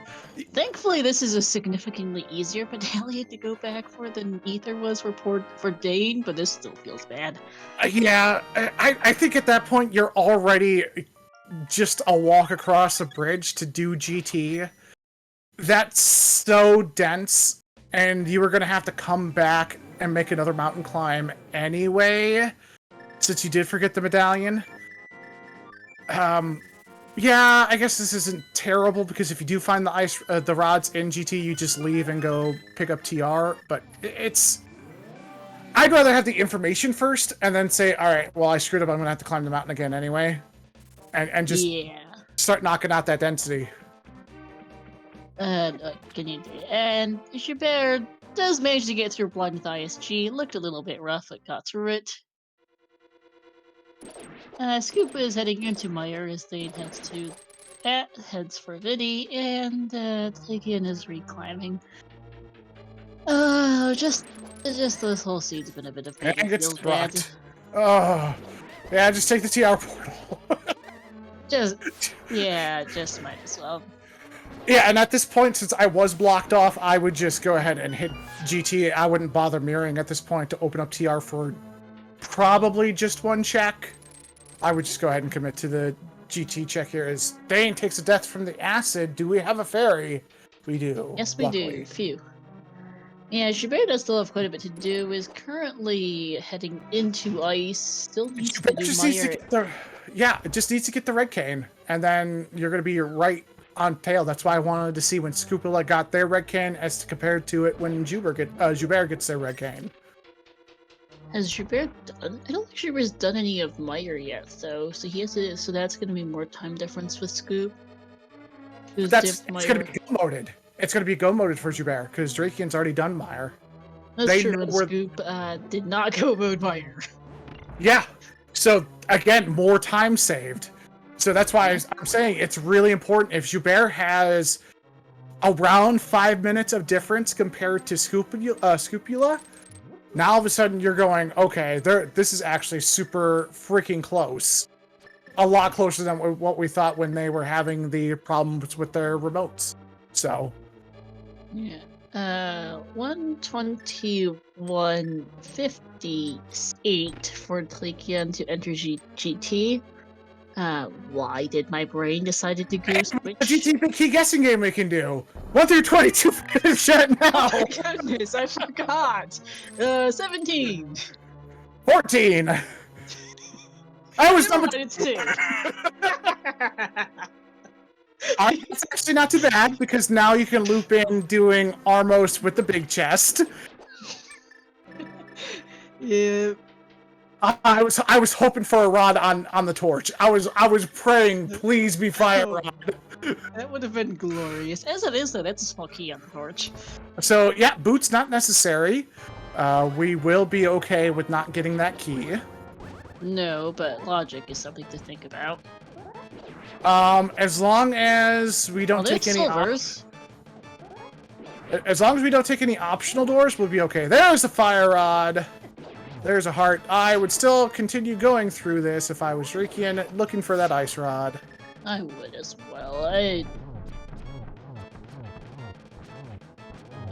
Thankfully, this is a significantly easier battalion to go back for than Ether was for Dane, but this still feels bad. Yeah, I think at that point you're already just a walk across a bridge to do GT. That's so dense, and you were going to have to come back and make another mountain climb anyway, since you did forget the medallion. Yeah, I guess this isn't terrible, because if you do find the rods in GT, you just leave and go pick up TR, but it's... I'd rather have the information first, and then say, alright, well, I screwed up, I'm going to have to climb the mountain again anyway. And just start knocking out that density. And JuBer does manage to get through blind with ISG. Looked a little bit rough, but got through it. sk00pula is heading into Meyer as they heads for Vidi, and Driekiann is reclimbing. Just this whole scene's been a bit of pain. And gets Feels bad. rocked. Oh, yeah, just take the TR portal. just might as well. Yeah, and at this point, since I was blocked off, I would just go ahead and hit GT. I wouldn't bother mirroring at this point to open up TR for probably just 1 check. I would just go ahead and commit to the GT check here. As Dane takes a death from the acid, do we have a fairy? We do. Yes, we luckily. do. Phew. Yeah, JuBer does still have quite a bit to do. Is currently heading into ice. Still needs to do Meyer. Yeah, it just needs to get the red cane, and then you're going to be right on tail. That's why I wanted to see when sk00pula got their red cane as compared to it when JuBer gets their red cane. Has JuBer done? I don't think JuBer's done any of Meyer yet, though. So he has to. So that's going to be more time difference with Scoop. It's going to be go moded. It's going to be go moded for JuBer because Driekiann's already done Meyer. That's true. And Scoop did not go mode Meyer. Yeah. So again, more time saved. So that's why I'm saying it's really important. If JuBer has around 5 minutes of difference compared to Scoopula, now all of a sudden you're going, okay, this is actually super freaking close. A lot closer than what we thought when they were having the problems with their remotes. So. Yeah. 121.58 for Driekiann to enter GT. Why did my brain decided to go switch? GT key guessing game we can do. 1 through 22 finish it now. Oh my goodness, I forgot. 17. 14. I was number 2. It's 2. It's actually not too bad because now you can loop in doing Armos with the big chest. Yeah. I was hoping for a rod on the torch. I was praying, please be fire rod. That would have been glorious. As it is, though, that's a small key on the torch. So yeah, boots not necessary. We will be okay with not getting that key. No, but logic is something to think about. As long as we don't take any silvers. As long as we don't take any optional doors, we'll be okay. There's a fire rod. There's a heart. I would still continue going through this if I was Driekiann, looking for that ice rod. I would as well.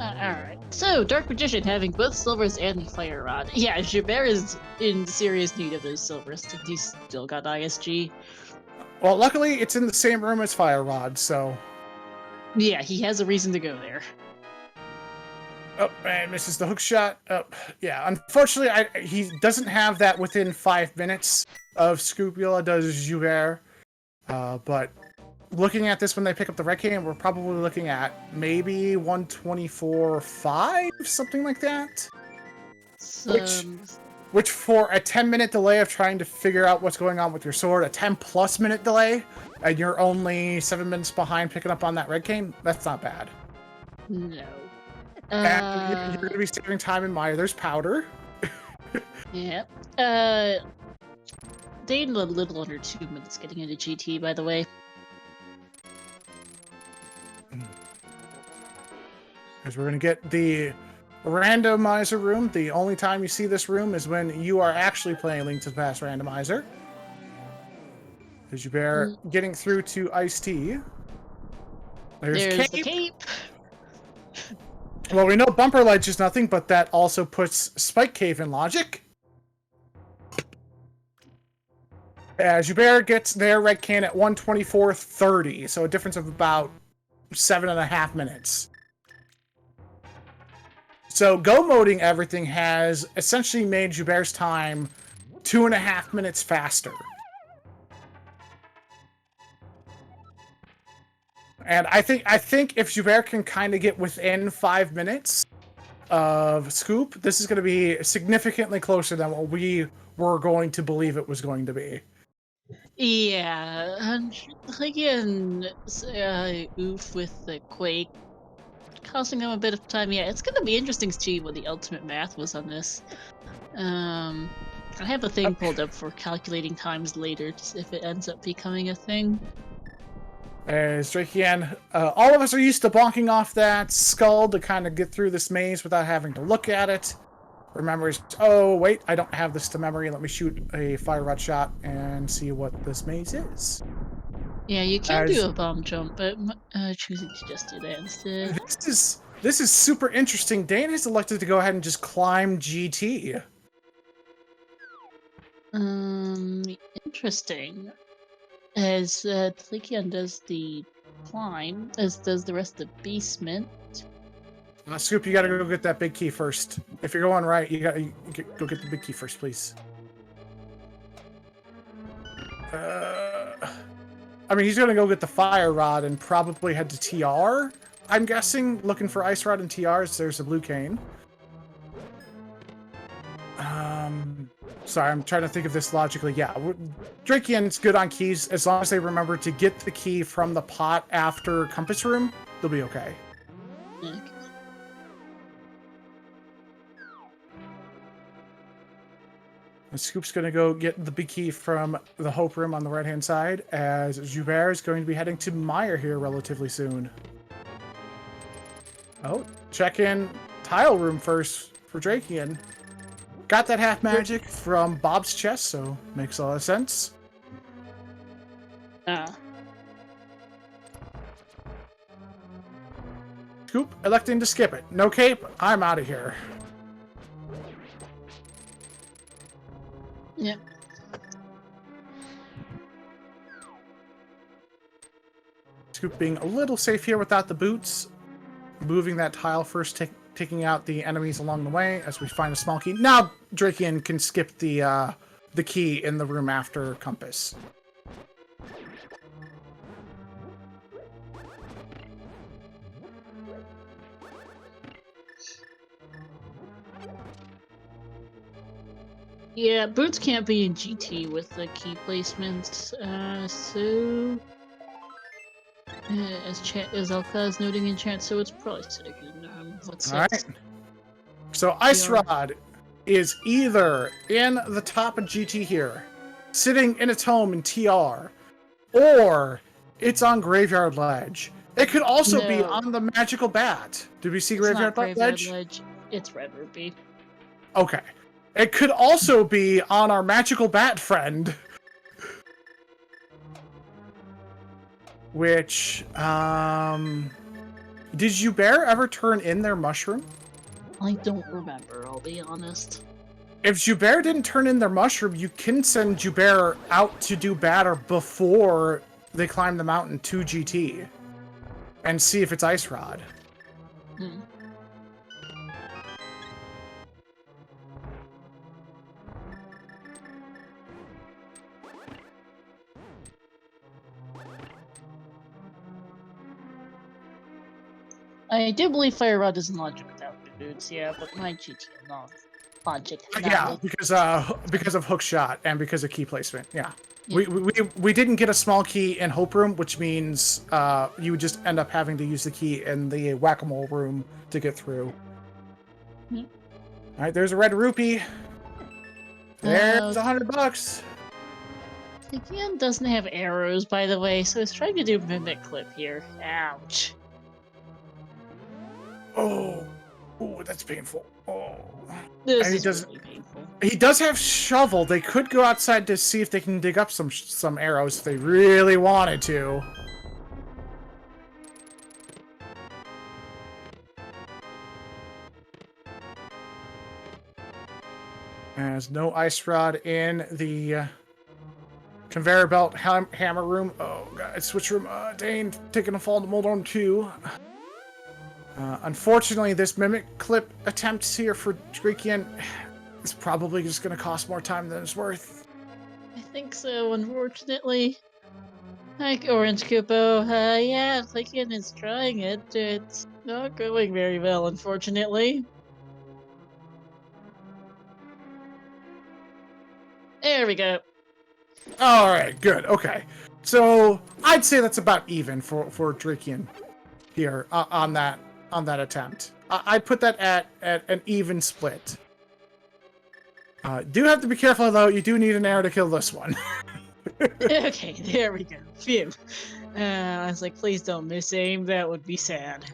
Alright. So, Dark Magician having both silvers and the fire rod. Yeah, JuBer is in serious need of those silvers. He's still got ISG. Well, luckily, it's in the same room as fire rod, so... Yeah, he has a reason to go there. Oh, and misses the hook shot. Oh, yeah, unfortunately, he doesn't have that within 5 minutes of Scoopula, does JuBer. But looking at this when they pick up the red cane, we're probably looking at maybe 124.5, something like that. Which for a 10-minute delay of trying to figure out what's going on with your sword, a 10+ minute delay, and you're only 7 minutes behind picking up on that red cane, that's not bad. No. And you're going to be saving time in Meyer. There's powder. Yep. Dane a little under 2 minutes getting into GT, by the way. Because we're going to get the randomizer room. The only time you see this room is when you are actually playing Link to the Past randomizer. As JuBer getting through to Ice-T. There's the cape. Well, we know Bumper Ledge is nothing, but that also puts Spike Cave in logic. As JuBer gets their red can at 124.30, so a difference of about 7.5 minutes. So go moding everything has essentially made JuBer's time 2.5 minutes faster. And I think if JuBer can kind of get within 5 minutes of Scoop, this is going to be significantly closer than what we were going to believe it was going to be. Yeah, again, oof with the Quake, costing them a bit of time. Yeah, it's going to be interesting to see what the ultimate math was on this. I have a thing pulled up for calculating times later, if it ends up becoming a thing. As Driekiann, all of us are used to bonking off that skull to kind of get through this maze without having to look at it. Remembers, oh wait, I don't have this to memory. Let me shoot a fire rod shot and see what this maze is. Yeah, you can do a bomb jump, but choosing to just do that instead. This is super interesting. Dane has elected to go ahead and just climb GT. Interesting. As Driekiann does the climb, as does the rest of the basement. Scoop, you gotta go get that big key first. If you're going right, you gotta go get the big key first, please. I mean, he's gonna go get the fire rod and probably head to TR, I'm guessing, looking for ice rod and TRs. There's a blue cane. Sorry, I'm trying to think of this logically. Yeah, Driekiann's good on keys. As long as they remember to get the key from the pot after Compass Room, they'll be okay. Okay. And Scoop's going to go get the big key from the Hope Room on the right-hand side, as JuBer is going to be heading to Meyer here relatively soon. Oh, check in Tile Room first for Driekiann. Got that half magic from Bob's chest, so makes a lot of sense. Scoop, electing to skip it. No cape, I'm out of here. Yep. Scoop being a little safe here without the boots. Moving that tile first, taking out the enemies along the way as we find a small key. Now Driekiann can skip the key in the room after Compass. Yeah, boots can't be in GT with the key placements, so... as Alka is noting in chat, so it's probably sitting in, what's Alright. So Ice Rod is either in the top of GT here, sitting in its home in TR, or it's on Graveyard Ledge. It could also be on the Magical Bat. Did we see Graveyard Ledge? It's Red Rupee. Okay. It could also be on our Magical Bat friend. Which, did JuBer ever turn in their mushroom? I don't remember, I'll be honest. If JuBer didn't turn in their mushroom, you can send JuBer out to do batter before they climb the mountain to GT. And see if it's Ice Rod. Hmm. I do believe Fire Rod is in logic without the boots, yeah, but my GT not logic. Yeah, because of hook shot and because of key placement. Yeah, we didn't get a small key in Hope Room, which means you would just end up having to use the key in the Whack-A-Mole room to get through. Yeah. All right, there's a red rupee. There's $100. Again, doesn't have arrows, by the way, so it's trying to do Mimic Clip here. Ouch. Oh, that's painful. Oh, This and is really painful. He does have shovel. They could go outside to see if they can dig up some arrows if they really wanted to. There's no ice rod in the conveyor belt hammer room. Oh god, switch room. Dane taking a fall to Moldorm 2. Unfortunately, this mimic clip attempt here for Driekiann is probably just going to cost more time than it's worth. I think so, unfortunately. Like Orange Kupo, yeah, Driekiann is trying it. It's not going very well, unfortunately. There we go. Alright, good, okay. So, I'd say that's about even for Driekiann here on that attempt. I'd put that at an even split. Do have to be careful, though. You do need an arrow to kill this one. Okay, there we go. Phew. I was like, please don't miss aim. That would be sad.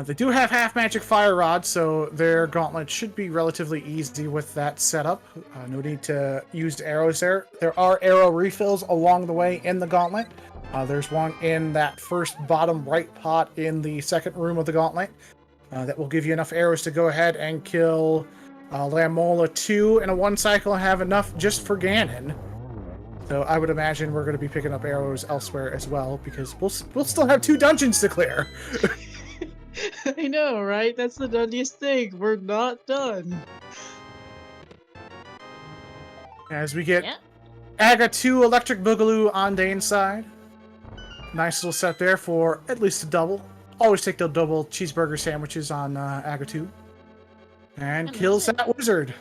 They do have half magic fire rod, so their gauntlet should be relatively easy with that setup. No need to use arrows there. There are arrow refills along the way in the gauntlet. There's one in that first bottom right pot in the second room of the gauntlet that will give you enough arrows to go ahead and kill Lamola 2 in a one cycle and have enough just for Ganon. So I would imagine we're going to be picking up arrows elsewhere as well, because we'll still have 2 dungeons to clear. I know, right? That's the dunniest thing. We're not done. As we get Aga 2 Electric Boogaloo on Dane's side. Nice little set there for at least a double. Always take the double cheeseburger sandwiches on Aga 2. And kills that wizard.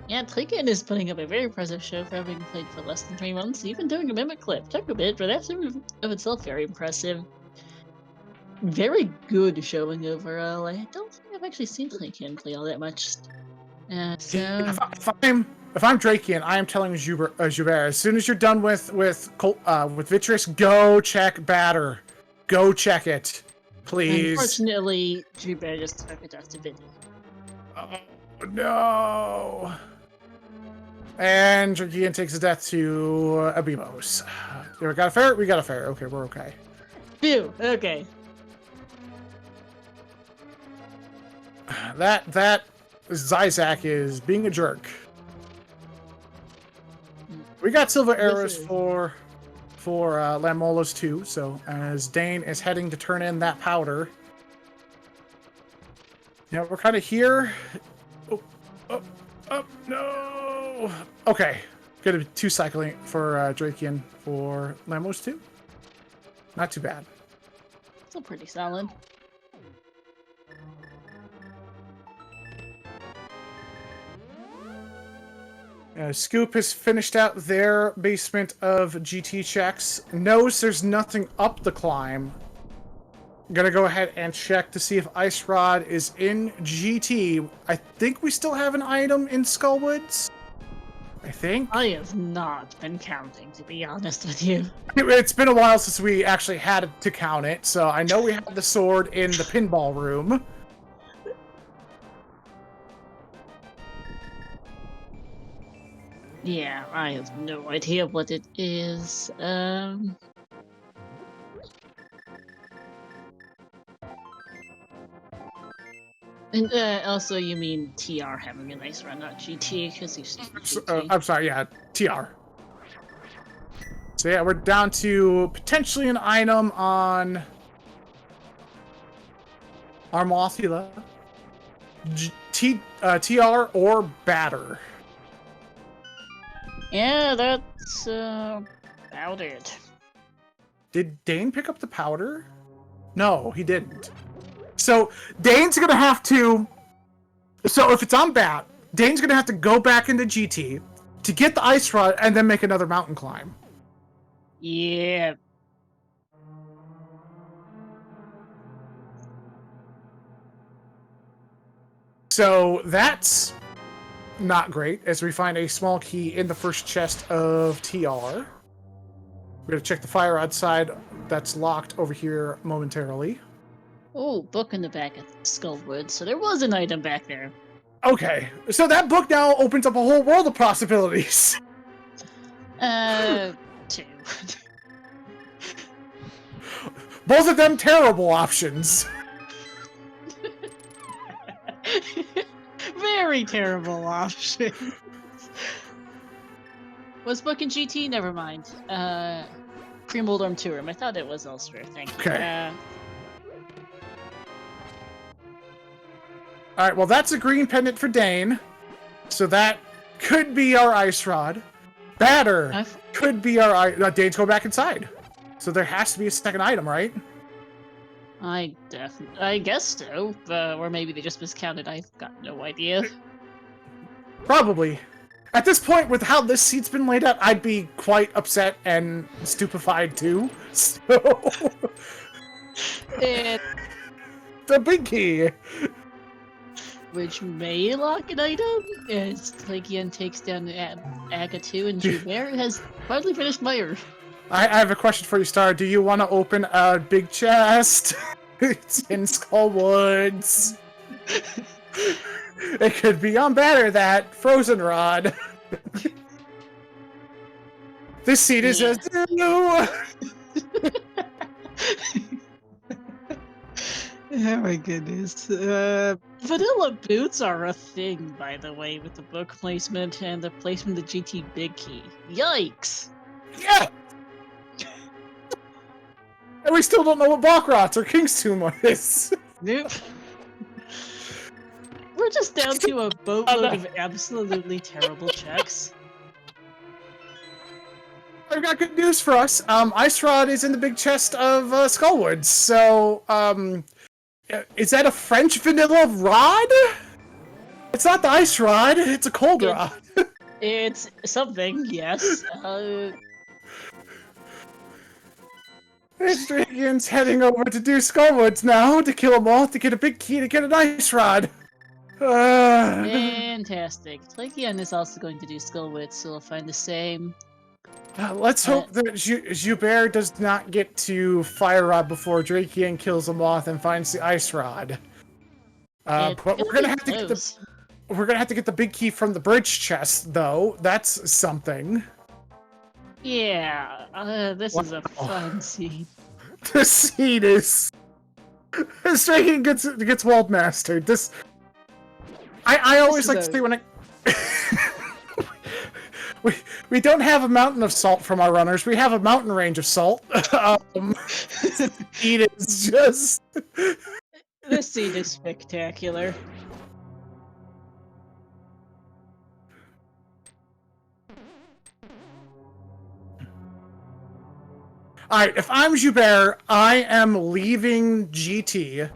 Yeah, Driekiann is putting up a very impressive show for having played for less than 3 months, even doing a mimic clip. Took a bit, but that's of itself very impressive. Very good showing overall. I don't think I've actually seen Driekiann play all that much. If I'm Driekiann, I am telling JuBer, as soon as you're done with Vitreous, go check batter. Go check it, please. Unfortunately, JuBer just took it off to Vinny. Oh no! And Driekiann takes his death to Abimos. We got a ferret? We got a ferret. Okay, we're okay. Phew, okay. That Zyzak is being a jerk. We got silver arrows for Lamolas too, so as Dane is heading to turn in that powder. Yeah, we're kind of here. Oh, no! Okay, gonna be 2 cycling for Driekiann for Lamos too. Not too bad. Still pretty solid. Scoop has finished out their basement of GT checks. Knows there's nothing up the climb. Gonna go ahead and check to see if Ice Rod is in GT. I think we still have an item in Skullwoods. I think. I have not been counting, to be honest with you. It's been a while since we actually had to count it, so I know we have the sword in the pinball room. Yeah, I have no idea what it is. And also, you mean TR having a nice run, not GT, because you've seen GT. I'm sorry, yeah, TR. So yeah, we're down to potentially an item on Armothula, TR, or Batter. Yeah, that's about it. Did Dane pick up the powder? No, he didn't. So Dane's gonna have to. So if it's on Bat, Dane's gonna have to go back into GT to get the Ice Rod and then make another mountain climb. Yeah. So that's not great, as we find a small key in the first chest of TR. We're gonna check the fire rod side that's locked over here momentarily. Oh, book in the back of Skullwood, so there was an item back there. Okay, so that book now opens up a whole world of possibilities. 2. Both of them terrible options. Very terrible option. Was book in GT? Never mind. Pre-mold arm 2 room. I thought it was elsewhere. Thank you. Okay. Alright, well that's a green pendant for Dane. So that could be our Ice Rod. Batter could be our Dane's going back inside. So there has to be a second item, right? I guess so. Or maybe they just miscounted. I've got no idea. Probably. At this point, with how this seat's been laid out, I'd be quite upset and stupefied too. So... And the big key! which may lock an item, as Driekiann takes down Aga 2, and JuBer has finally finished Meyer. I have a question for you, Star. Do you want to open a big chest? It's in Skullwoods. It could be on Batter, that Frozen Rod. This seat is a zoo. Oh my goodness. Vanilla boots are a thing, by the way, with the book placement and the placement of the GT Big Key. Yikes! Yeah! And we still don't know what Backrot's or King's Tomb is. Nope. We're just down to a boatload of absolutely terrible checks. I've got good news for us. Ice Rod is in the big chest of Skullwoods, so, is that a French vanilla rod? It's not the ice rod. It's a cold rod. It's something, yes. This Driekiann's heading over to do Skullwoods now to kill a moth to get a big key to get an ice rod. Fantastic. Driekiann is also going to do Skullwits, so we'll find the same. Let's hope that JuBer does not get to Fire Rod before Driekiann kills a moth and finds the ice rod. But we're gonna have to get the big key from the bridge chest, though. That's something. Yeah, this is a fun scene. The scene is. This Driekiann gets world mastered. This. I always like to say when I. We don't have a mountain of salt from our runners. We have a mountain range of salt. It is just. This scene is spectacular. Alright, if I'm JuBer, I am leaving GT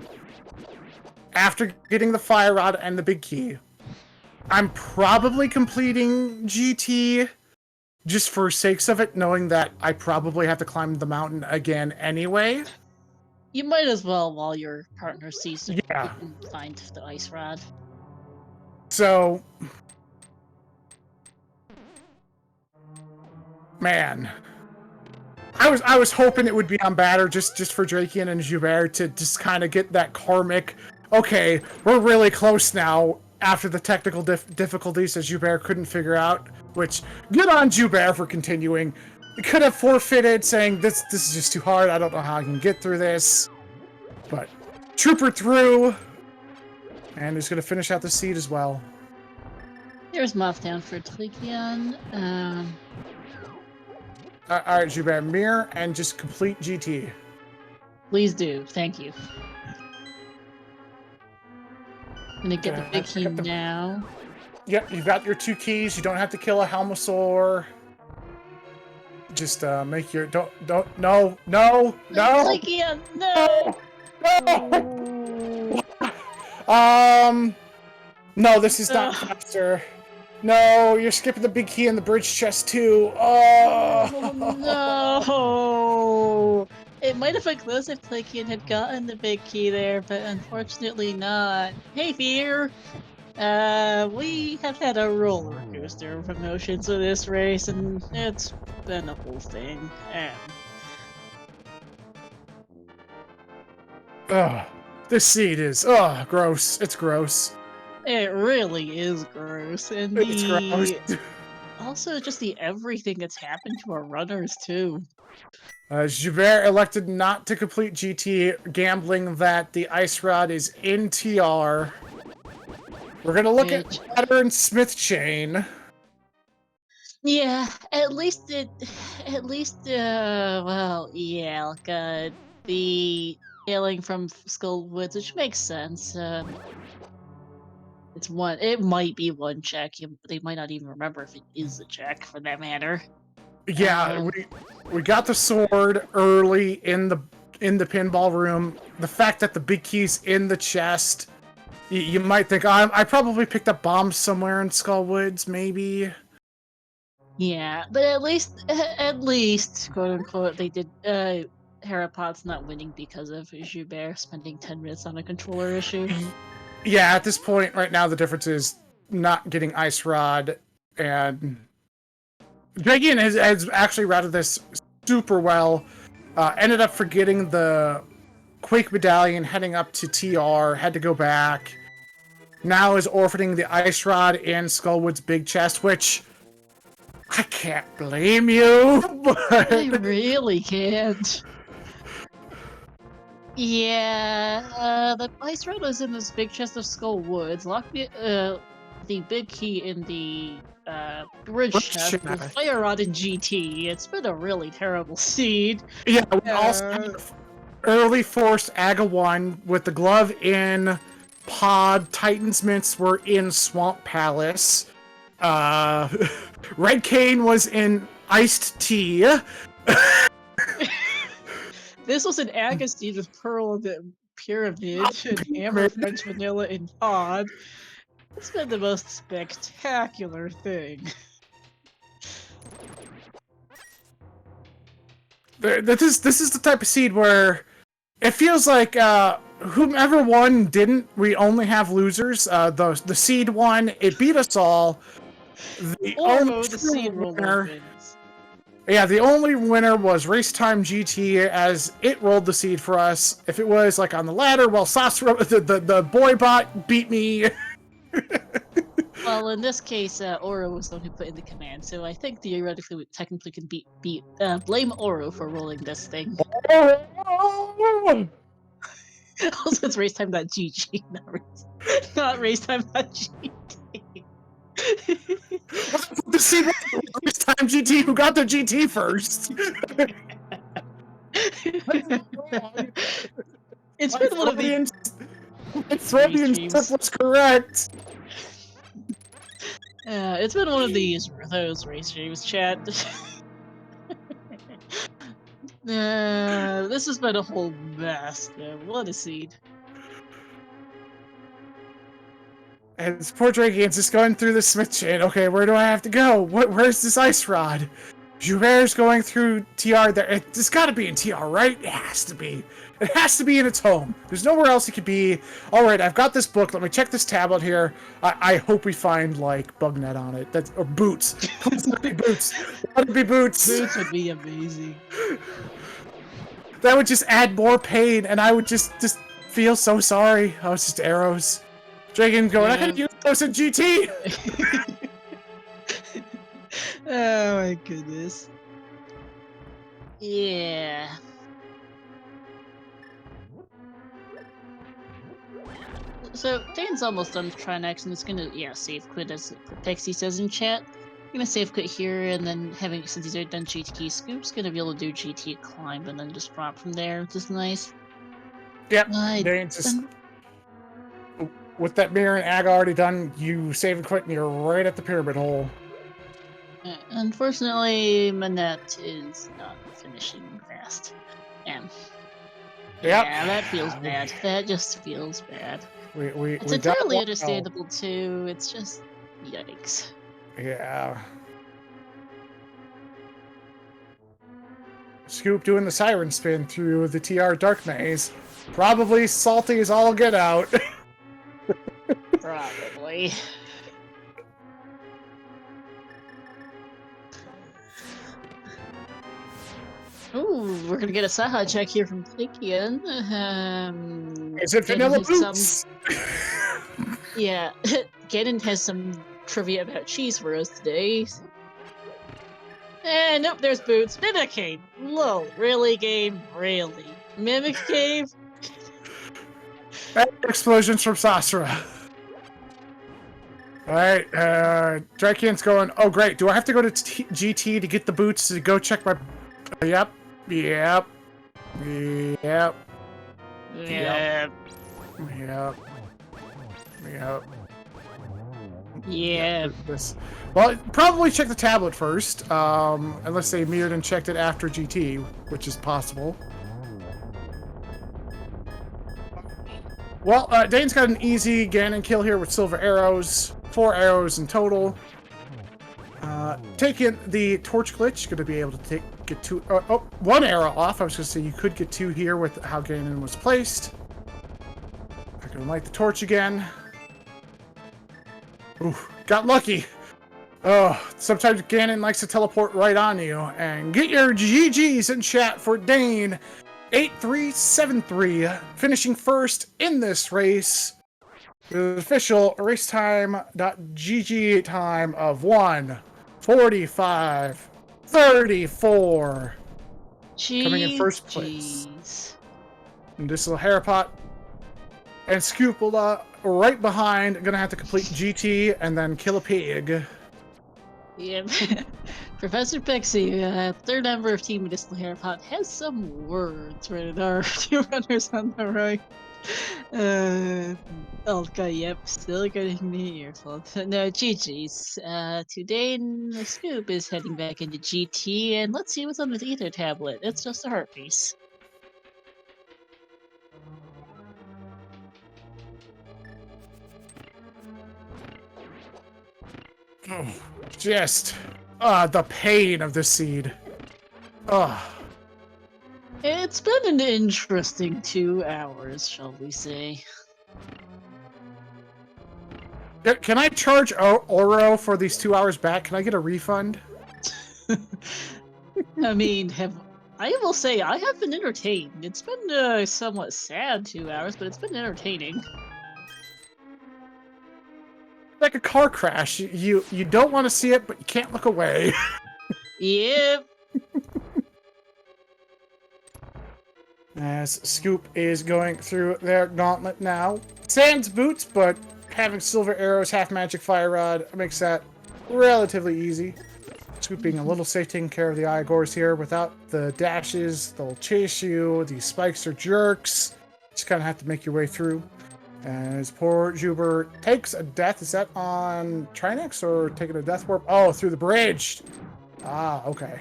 after getting the fire rod and the big key. I'm probably completing GT just for sakes of it, knowing that I probably have to climb the mountain again anyway. You might as well while your partner sees if Yeah. you can find the ice rod. So, man, I was hoping it would be on batter just for Driekiann and JuBer to just kind of get that karmic. Okay, we're really close now after the technical difficulties that JuBer couldn't figure out. Which, good on JuBer for continuing. We could have forfeited, saying this is just too hard. I don't know how I can get through this. But Trooper through, and he's gonna finish out the seed as well. Here's Moth down for Driekiann. Alright, JuBer, mirror and just complete GT. Please do. Thank you. Gonna get the big key now. Yep, you've got your 2 keys. You don't have to kill a Helmosaur. Just make your no. Driekiann, no. No, this is not faster. No, you're skipping the big key in the bridge chest too. Oh No. It might have been close if Driekiann had gotten the big key there, but unfortunately not. Hey, Fear! We have had a roller coaster of emotions with this race, and it's been a whole thing. This seed is gross. It's gross. It really is gross, and It's gross. also just the everything that's happened to our runners too. JuBer elected not to complete GT, gambling that the ice rod is in TR. We're gonna look at Batter and Smith Chain. Yeah, at least, well, yeah, like, the hailing from Skullwoods, which makes sense. It might be one check. They might not even remember if it is a check, for that matter. Yeah, we got the sword early in the pinball room. The fact that the big key's in the chest, you might think I probably picked up bombs somewhere in Skullwoods, maybe. Yeah, but at least, quote unquote, they did. Harapot's not winning because of JuBer spending 10 minutes on a controller issue. Yeah, at this point right now, the difference is not getting Ice Rod, and Driekiann has actually routed this super well. Ended up forgetting the Quake Medallion, heading up to TR, had to go back. Now is orphaning the Ice Rod in Skullwood's big chest, which I can't blame you, but I really can't. Yeah, the ice rod was in this big chest of Skullwoods. Lock the big key in the bridge chest with fire rod and GT. It's been a really terrible seed. Yeah, we also have early forced Aga 1 with the glove in Pod. Titan's Mints were in Swamp Palace. Red Cane was in Iced Tea. This was an Agastine with Pearl of the Pyramid and Amber French Vanilla in Pod. It's been the most spectacular thing. This is the type of seed where it feels like whomever won didn't. We only have losers. The seed won. It beat us all. The only The seed roller winner, wins. yeah, the only winner was Race Time GT as it rolled the seed for us. If it was like on the ladder, well, Sasra, the boy bot beat me. Well, in this case, Oro was the one who put in the command, so I think theoretically we technically can blame Oro for rolling this thing. Also, it's racetime.gg, not racetime.gg. The seed was Race Time GT who got the GT first. It's been one of the... Freudian slip was correct. it's been one of those race streams, chat. This has been a whole mess. What a seed. And poor Driekiann's just going through the Smith chain. Okay, where do I have to go? Where's this ice rod? JuBer's going through TR there. It's gotta be in TR, right? It has to be. It has to be in its home. There's nowhere else it could be. Alright, I've got this book. Let me check this tablet here. I hope we find, like, Bugnet on it. Or boots. Please let it be boots. Let it be boots. Boots would be amazing. That would just add more pain, and I would just feel so sorry. Oh, it's just arrows. Driekiann going, I could use those in GT! Oh my goodness. Yeah. So, Dane's almost done with Trinex, and it's gonna, save quit, as Pixie says in chat. Gonna save quit here, and then since he's already done GT Scoop's gonna be able to do GT Climb, and then just drop from there, which is nice. Yep, Dane's just... With that mirror and Ag already done, you save and quit and you're right at the pyramid hole. Unfortunately, Manette is not finishing fast. Yeah, that feels bad. That just feels bad. It's entirely understandable too. It's just yikes. Yeah. Scoop doing the siren spin through the TR Dark Maze. Probably salty as all get out. Probably. Ooh, we're gonna get a Saha check here from Driekiann. Is it vanilla boots? Yeah, Ganon has some trivia about cheese for us today. Nope, there's boots. Mimic Cave! Lol, really, game? Really? Mimic Cave? Explosions from Sasra. Alright, Driekiann's going, oh great, do I have to go to GT to get the boots to go check my... Yep. Yeah. Well, probably check the tablet first, unless they mirrored and checked it after GT, which is possible. Well, Dane's got an easy Ganon kill here with silver arrows. 4 arrows in total. Taking the torch glitch, going to be able to get 2... one arrow off. I was going to say you could get 2 here with how Ganon was placed. I'm going to light the torch again. Ooh, got lucky. Oh, sometimes Ganon likes to teleport right on you. And get your GGs in chat for dane8373, finishing first in this race. The official racetime.gg time of 1:45:34. Coming in first place. And this little hairpot and sk00pula right behind. Gonna have to complete GT and then kill a pig. Yep. Professor Pixie, third member of Team Medicinal Hairpot, has some words for our two runners on the right. Okay, yep, still getting the earphones. No, GG's. Today, Scoop is heading back into GT, and let's see what's on the Ether tablet. It's just a heart piece. Just, the pain of the seed. Ugh. It's been an interesting 2 hours, shall we say. Can I charge Oro for these 2 hours back? Can I get a refund? I mean, I will say I have been entertained. It's been a somewhat sad 2 hours, but it's been entertaining. Like a car crash. You don't want to see it, but you can't look away. Yep. As Scoop is going through their gauntlet now. Sans boots, but having silver arrows, half magic fire rod makes that relatively easy. Scoop being a little safe, taking care of the Iagors here. Without the dashes, they'll chase you. These spikes are jerks. Just kind of have to make your way through. As poor JuBer takes a death. Is that on Trinex or taking a death warp? Oh, through the bridge. Ah, okay.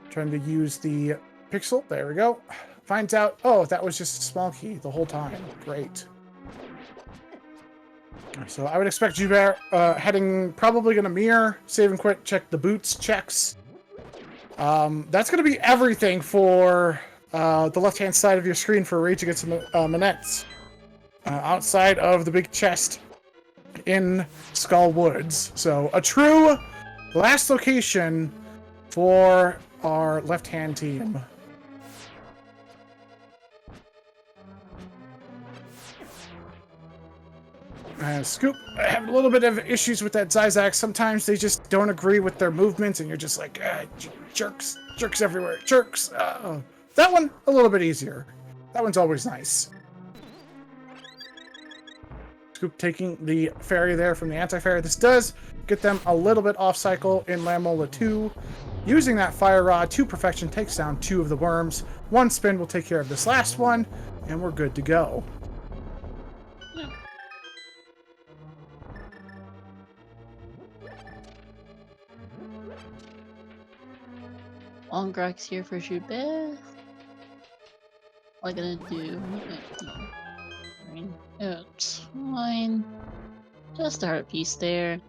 Trying to use the pixel. There we go. Finds out, oh, that was just a small key the whole time. Great. So I would expect JuBer heading, probably going to mirror, save and quit, check the boots checks. That's going to be everything for the left-hand side of your screen for Rage Against Manettes. Outside of the big chest in Skull Woods. So a true last location for our left-hand team. Scoop, I have a little bit of issues with that Zyzak. Sometimes they just don't agree with their movements, and you're just like, jerks everywhere, jerks. That one, a little bit easier. That one's always nice. Scoop taking the fairy there from the anti-fairy. This does get them a little bit off cycle in Lamola 2. Using that fire rod to perfection takes down 2 of the worms. 1 spin will take care of this last one, and we're good to go. Ongrax here for JuBer. What am I gonna do? It's fine. Just a heart piece there.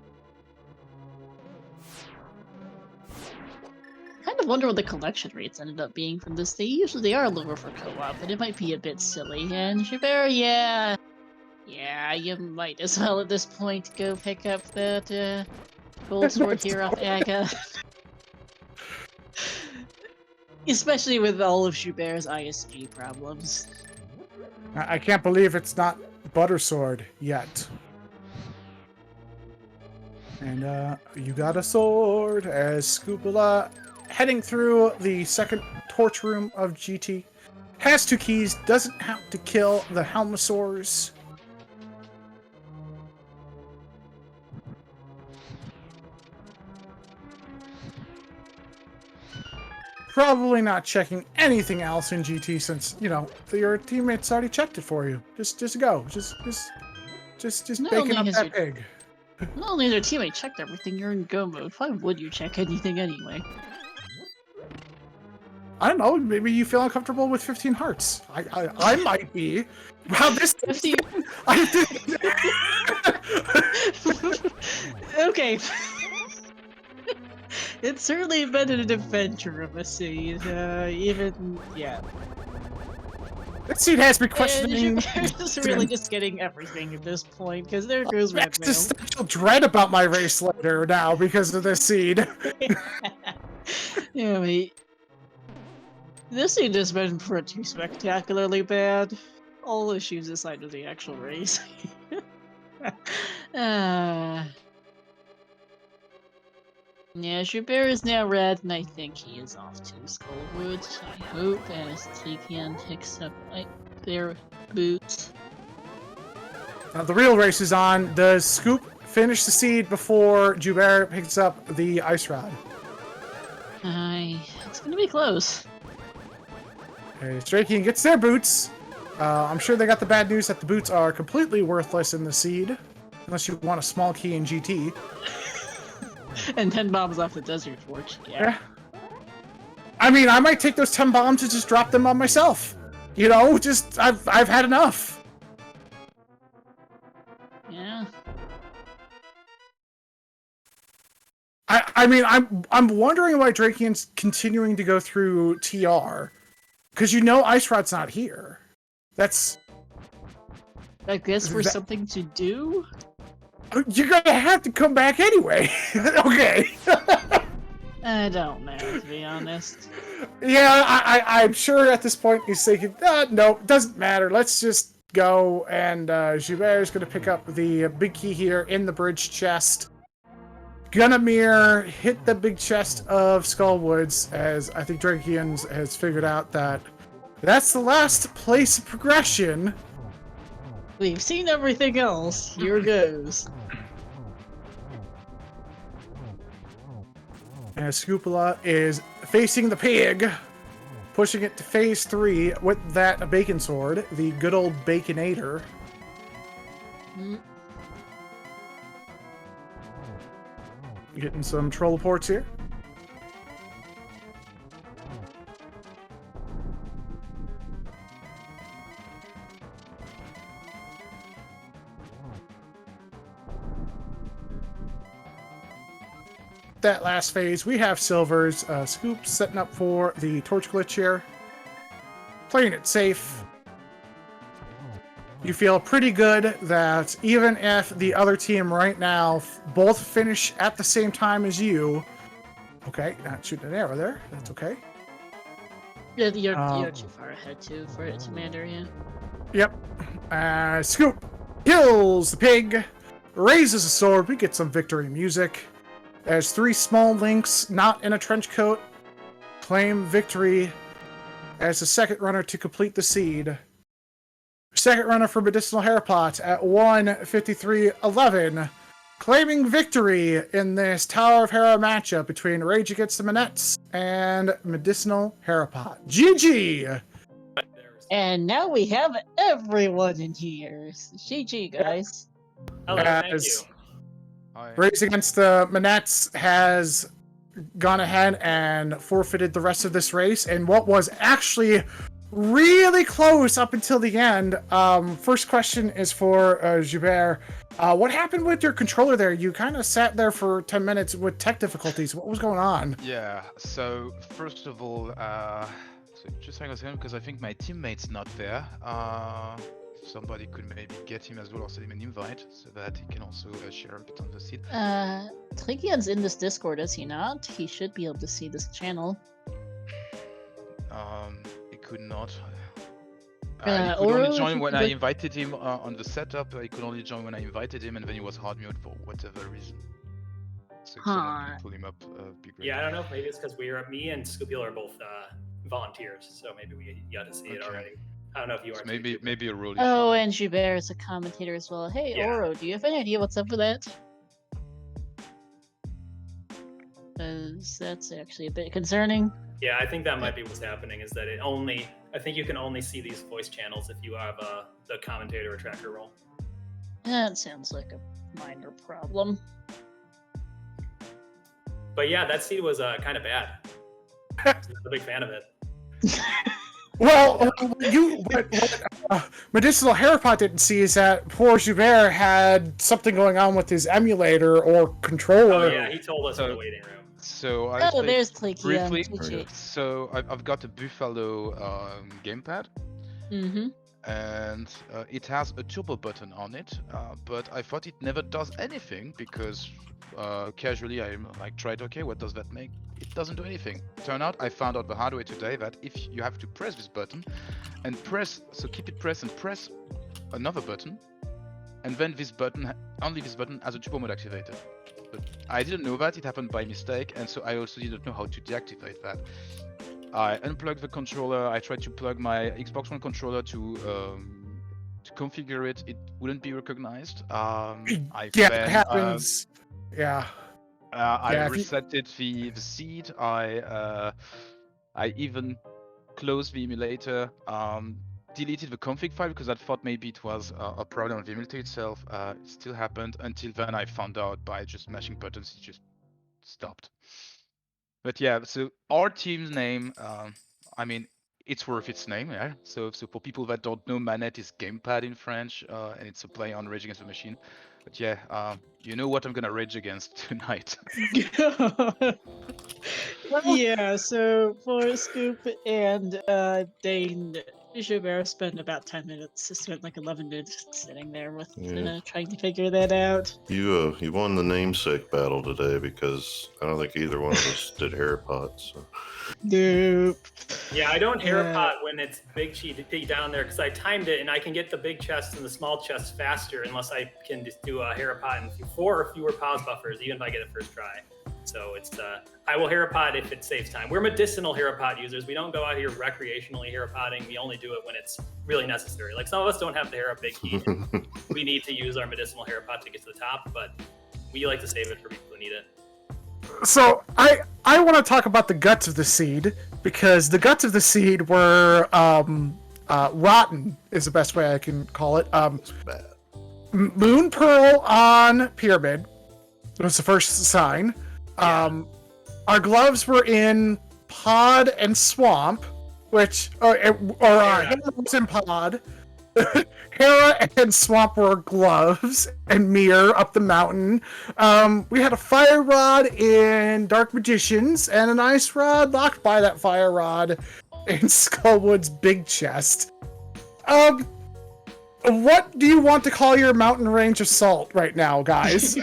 Kind of wonder what the collection rates ended up being from this. They usually are lower for co-op, but it might be a bit silly. And JuBer, yeah, you might as well at this point go pick up that gold sword here off Aga. Especially with all of JuBer's ISG problems. I can't believe it's not Butter Sword yet. And you got a sword as Scoopula heading through the second torch room of GT. Has 2 keys, doesn't have to kill the Helmosaurs. Probably not checking anything else in GT since, you know, your teammates already checked it for you. Just go. Just baking up that pig. Not only their teammate checked everything, you're in go mode. Why would you check anything anyway? I don't know, maybe you feel uncomfortable with 15 hearts. I might be. Wow, this 15. Okay. It's certainly been an adventure of a seed, yeah. That seed has me questioning. They're just really just getting everything at this point, because there goes Red Mail. Existential dread about my race later now because of this seed. Yeah, mate. This seed has been pretty spectacularly bad. All issues aside of the actual race. Yeah, JuBer is now red, and I think he is off to Skullwood. I hope, as Driekiann picks up their boots. Now the real race is on. Does Scoop finish the seed before JuBer picks up the ice rod? It's gonna be close. Okay, Driekiann gets their boots. I'm sure they got the bad news that the boots are completely worthless in the seed, unless you want a small key in GT. And 10 bombs off the Desert Torch. Yeah. I mean, I might take those 10 bombs and just drop them on myself. You know, just I've had enough. Yeah. I mean, I'm wondering why Driekiann's continuing to go through TR, because Ice Rod's not here. That's. I guess for something to do. You're gonna have to come back anyway. Okay. I don't know, to be honest. Yeah, I'm sure at this point he's thinking, no, doesn't matter. Let's just go. And JuBer is going to pick up the big key here in the bridge chest. Gonna hit the big chest of Skullwoods, as I think Driekiann has figured out that that's the last place of progression. We've seen everything else. Here goes. And sk00pula is facing the pig, pushing it to phase 3 with that bacon sword, the good old Baconator. Getting some troll ports here. That last phase, we have Silver's Scoop setting up for the torch glitch here. Playing it safe. You feel pretty good that even if the other team right now both finish at the same time as you... Okay, not shooting an arrow there. That's okay. Yeah, you're too far ahead, too, for it to matter, yeah. Yep. Scoop kills the pig, raises a sword. We get some victory music. There's 3 small links, not in a trench coat, claim victory as the second runner to complete the seed. Second runner for Medicinal Hairpot at 1:53.11, claiming victory in this Tower of Hera matchup between Rage Against the Manettes and Medicinal Hairpot. GG! And now we have everyone in here. GG, guys. Hello, thank you. Rage Against the Manettes has gone ahead and forfeited the rest of this race, and what was actually really close up until the end. First question is for JuBer. What happened with your controller there? You kind of sat there for 10 minutes with tech difficulties. What was going on? Yeah, so first of all, so just hang on a second, because I think my teammate's not there. If somebody could maybe get him as well or send him an invite so that he can also share a bit on the seed. Driekiann's in this Discord, is he not? He should be able to see this channel. He could not. He could or only join when I invited him on the setup. He could only join when I invited him, and then he was hard mute for whatever reason. So someone can pull him up. Be great. Yeah, I don't know. Maybe it's because me and sk00pula are both volunteers, so maybe we got to see it already. I don't know if you are. So maybe a role. Oh, and JuBer is a commentator as well. Hey, yeah. Oro, do you have any idea what's up with that? Because that's actually a bit concerning. Yeah, I think that might be what's happening. Is that I think you can only see these voice channels if you have the commentator or tracker role. That sounds like a minor problem. But yeah, that seed was kind of bad. I'm a big fan of it. Well, what Medicinal Hairpot didn't see is that poor JuBer had something going on with his emulator or controller. Oh yeah, he told us in the waiting room. So there's Driekiann. briefly. So I've got a Buffalo gamepad. Mm-hmm. And it has a turbo button on it, but I thought it never does anything because casually I tried, okay, what does that make? It doesn't do anything. Turn out I found out the hard way today that if you have to press this button and keep it pressed and press another button, and then only this button has a turbo mode activated. But I didn't know that, it happened by mistake, and so I also didn't know how to deactivate that. I unplugged the controller, I tried to plug my Xbox One controller to configure it, it wouldn't be recognized. It happens. I resetted the seed, I even closed the emulator, deleted the config file because I thought maybe it was a problem on the emulator itself. It still happened until then I found out by just mashing buttons, it just stopped. But yeah, so our team's name, I mean, it's worth its name, yeah. So for people that don't know, manette is gamepad in French, and it's a play on Rage Against the Machine. But yeah, you know what I'm gonna rage against tonight. Yeah, so for Scoop and Dane, JuBer spent about 10 minutes. Spent like 11 minutes sitting there with trying to figure that out. You won the namesake battle today because I don't think either one of us did hair pots. So. Nope. Yeah, I don't hair pot when it's big down there because I timed it and I can get the big chests and the small chests faster unless I can just do a hair pot in 4 or fewer pause buffers, even if I get it first try. So it's I will hair pot if it saves time. We're medicinal hair pot users. We don't go out here recreationally hair potting. We only do it when it's really necessary. Like some of us don't have to hair up big heat. We need to use our medicinal hair pot to get to the top, but we like to save it for people who need it. So I want to talk about the guts of the seed, because the guts of the seed were rotten is the best way I can call it. Bad. Moon Pearl on Pyramid was the first sign. Our gloves were in Pod and Swamp, which Hera was in Pod. Hera and Swamp were gloves, and Mir up the mountain. We had a fire rod in Dark Magicians, and an ice rod locked by that fire rod in Skullwood's big chest. What do you want to call your mountain range assault right now, guys?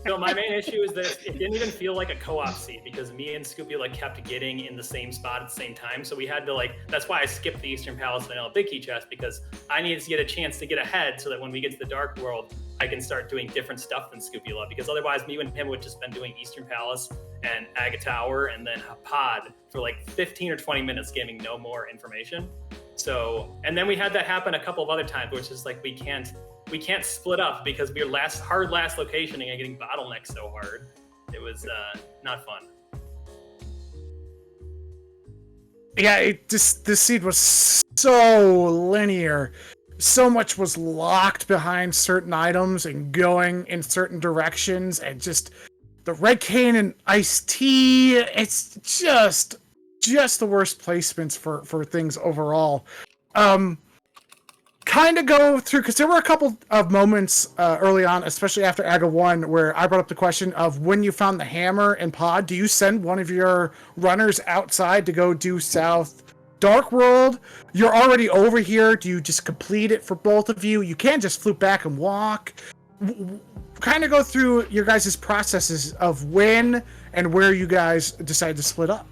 So my main issue is that it didn't even feel like a co-op seed because me and Scoopy kept getting in the same spot at the same time. So we had to that's why I skipped the Eastern Palace Vanilla Big Key chest, because I needed to get a chance to get ahead so that when we get to the Dark World, I can start doing different stuff than Scoopy because otherwise me and him would just been doing Eastern Palace and Aga Tower and then Pod for 15 or 20 minutes, giving no more information. So, and then we had that happen a couple of other times where it's just we can't split up because we were hard last locationing and getting bottlenecked so hard. It was not fun. Yeah, this seed was so linear. So much was locked behind certain items and going in certain directions, and just the Red Cane and Iced Tea. It's just the worst placements for things overall. Kind of go through, because there were a couple of moments early on, especially after Aga 1, where I brought up the question of when you found the hammer and Pod, do you send one of your runners outside to go do South Dark World? You're already over here. Do you just complete it for both of you? You can't just flip back and walk. Kind of go through your guys' processes of when and where you guys decide to split up.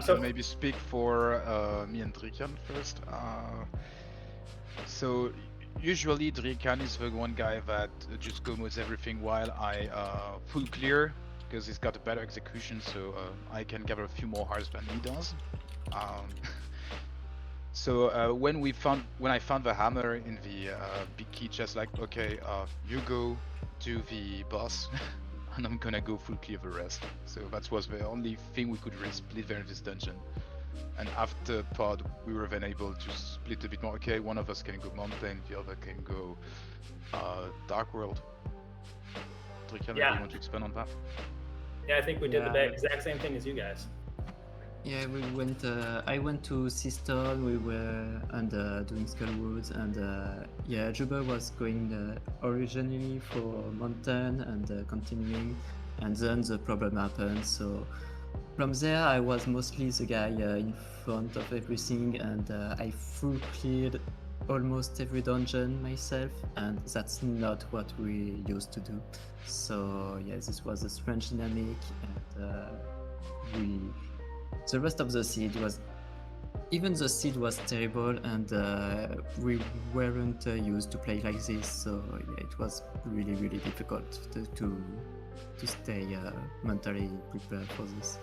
So maybe speak for me and Driekiann first. So usually Driekiann is the one guy that just goes everything while I full clear, because he's got a better execution, so I can gather a few more hearts than he does. So when I found the hammer in the big key chest, okay, you go do the boss. And I'm gonna go full clear the rest. So that was the only thing we could really split there in this dungeon. And after Pod, we were then able to split a bit more. Okay, one of us can go Mountain, the other can go Dark World. Driekiann, do you want to expand on that? Yeah, I think we did the exact same thing as you guys. Yeah, we went. I went to Seaston. We were doing Skullwoods, and JuBer was going originally for Mountain and continuing, and then the problem happened. So from there, I was mostly the guy in front of everything, and I full cleared almost every dungeon myself, and that's not what we used to do. So yeah, this was a strange dynamic, and the rest of the seed was, even the seed was terrible, and we weren't used to play like this, so yeah, it was really difficult to stay mentally prepared for this.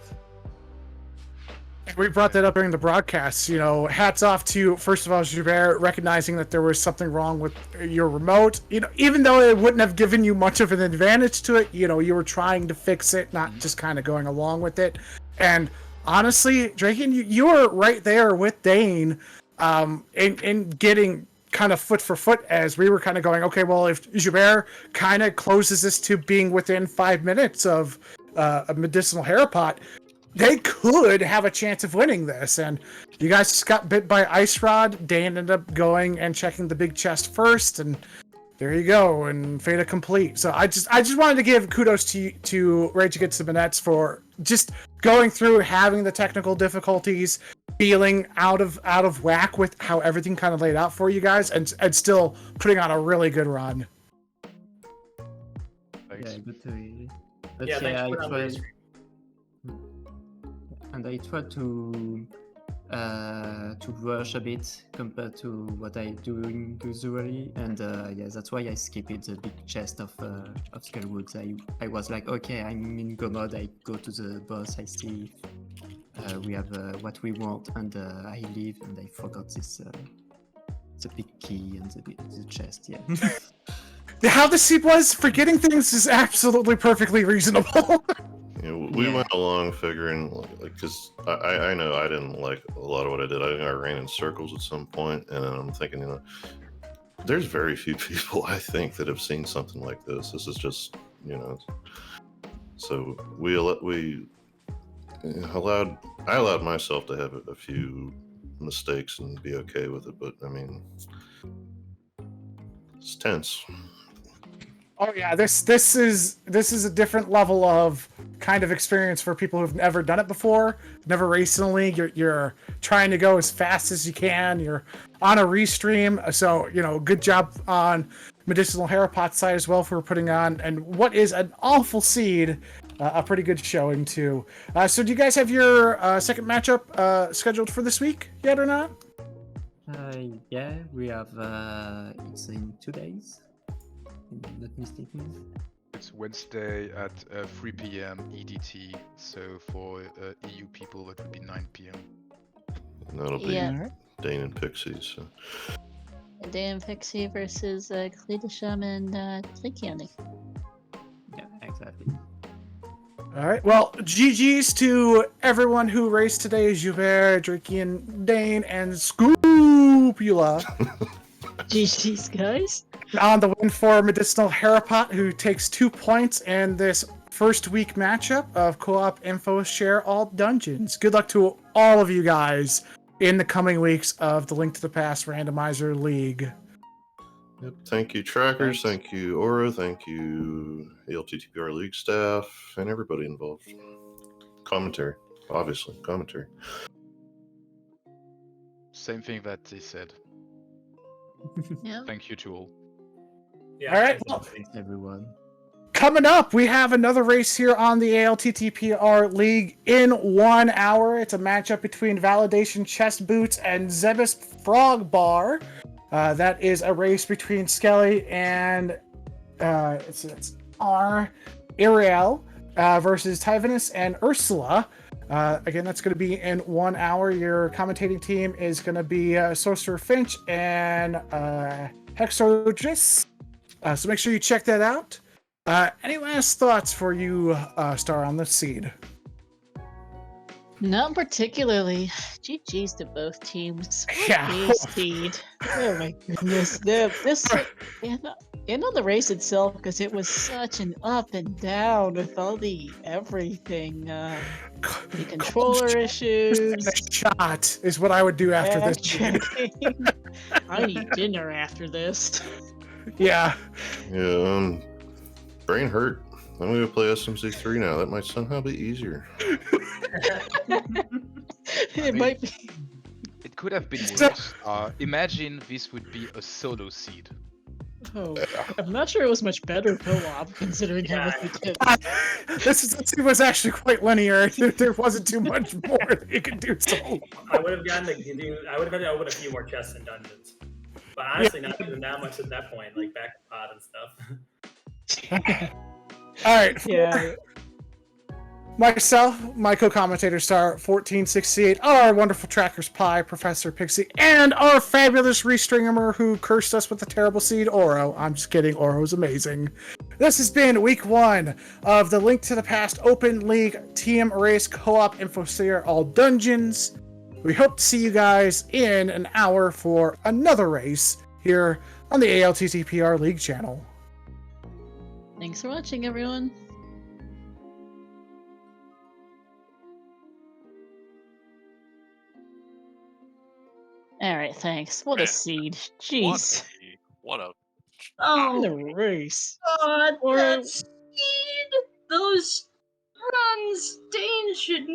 We brought that up during the broadcast. Hats off to, first of all, JuBer, recognizing that there was something wrong with your remote. Even though it wouldn't have given you much of an advantage to it, you were trying to fix it, not just kind of going along with it. And honestly, Driekiann, you were right there with Dane in getting kind of foot for foot as we were kind of going, okay, well, if JuBer kind of closes this to being within 5 minutes of a medicinal hair pot, they could have a chance of winning this. And you guys just got bit by Ice Rod. Dane ended up going and checking the big chest first, and there you go, and Fata complete. So I just wanted to give kudos to Rage Against the Manettes for just going through, having the technical difficulties, feeling out of whack with how everything kind of laid out for you guys, and still putting on a really good run. Thanks. Yeah, good to hear. But Yeah, thanks yeah, for putting on the race. and I tried to rush a bit compared to what I doing usually, and yeah, that's why I skipped the big chest of Skullwoods. I was like, okay, I'm in go mode. I go to the boss. I see we have what we want, and I leave, and I forgot this the big key and the chest. Yeah. How the seed was forgetting things is absolutely perfectly reasonable. We went along figuring, because I know I didn't like a lot of what I did. I think I ran in circles at some point, and I'm thinking, there's very few people I think that have seen something like this. This is just, so I allowed myself to have a few mistakes and be okay with it, but I mean, it's tense. Oh yeah, this is a different level of kind of experience for people who've never done it before, never raced in a league. You're trying to go as fast as you can. You're on a restream, so good job on Medicinal Harapot's side as well for putting on, and what is an awful seed, a pretty good showing too. So do you guys have your second matchup scheduled for this week yet or not? Yeah, we have it's in 2 days. If I'm not mistaken. It's Wednesday at 3 p.m. EDT, so for EU people that would be 9 p.m. And that'll be Dane and Pixie. So. Dan Pixie versus Cledisham and Driekiann. Yeah, exactly. All right. Well, GG's to everyone who raced today: JuBer, Driekiann, Dane, and sk00pula. GG's, guys. On the win for Medicinal Harapot, who takes 2 points in this first week matchup of co-op info share all dungeons. Good luck to all of you guys in the coming weeks of the Link to the Past Randomizer League. Yep. Thank you, trackers. Thank you, Aura. Thank you, ALTTPR League staff, and everybody involved. Commentary, obviously, commentary. Same thing that they said. Yeah. Thank you to all. Yeah, All right. Thanks everyone. Coming up, we have another race here on the ALTTPR League in 1 hour. It's a matchup between Validation Chest Boots and Zebus Frog Bar. That is a race between Skelly and it's Ariel versus Tyvanus and Ursula. Again, that's going to be in 1 hour. Your commentating team is going to be Sorcerer Finch and Hexorgis. So make sure you check that out. Any last thoughts for you, Star, on this seed? Not particularly. GG's to both teams. Yeah. What a seed. Oh my goodness. And on the race itself, because it was such an up and down with all the everything. The controller issues. A shot is what I would do after this. I need dinner after this. Yeah. Yeah, brain hurt. I'm going to play SMC3 now. That might somehow be easier. It might be. It could have been worse. Imagine this would be a solo seed. Oh, I'm not sure it was much better co-op considering how much we did. This was actually quite linear. There wasn't too much more that you could do. So. I would have gotten to open a few more chests and dungeons. But honestly, not even that much at that point, like back to pod and stuff. All right. Yeah. Myself, my co-commentator Star 1468, our wonderful trackers Pi, Professor Pixie, and our fabulous restringemer who cursed us with the terrible seed, Oro. I'm just kidding, Oro's amazing. This has been week 1 of the Link to the Past Open League Team Race Co-op Infosphere All Dungeons. We hope to see you guys in an hour for another race here on the ALTTPR League channel. Thanks for watching, everyone. All right, thanks. What a Man, seed. What Jeez. what a Oh The race. God, Or- that seed! Those runs! Dane should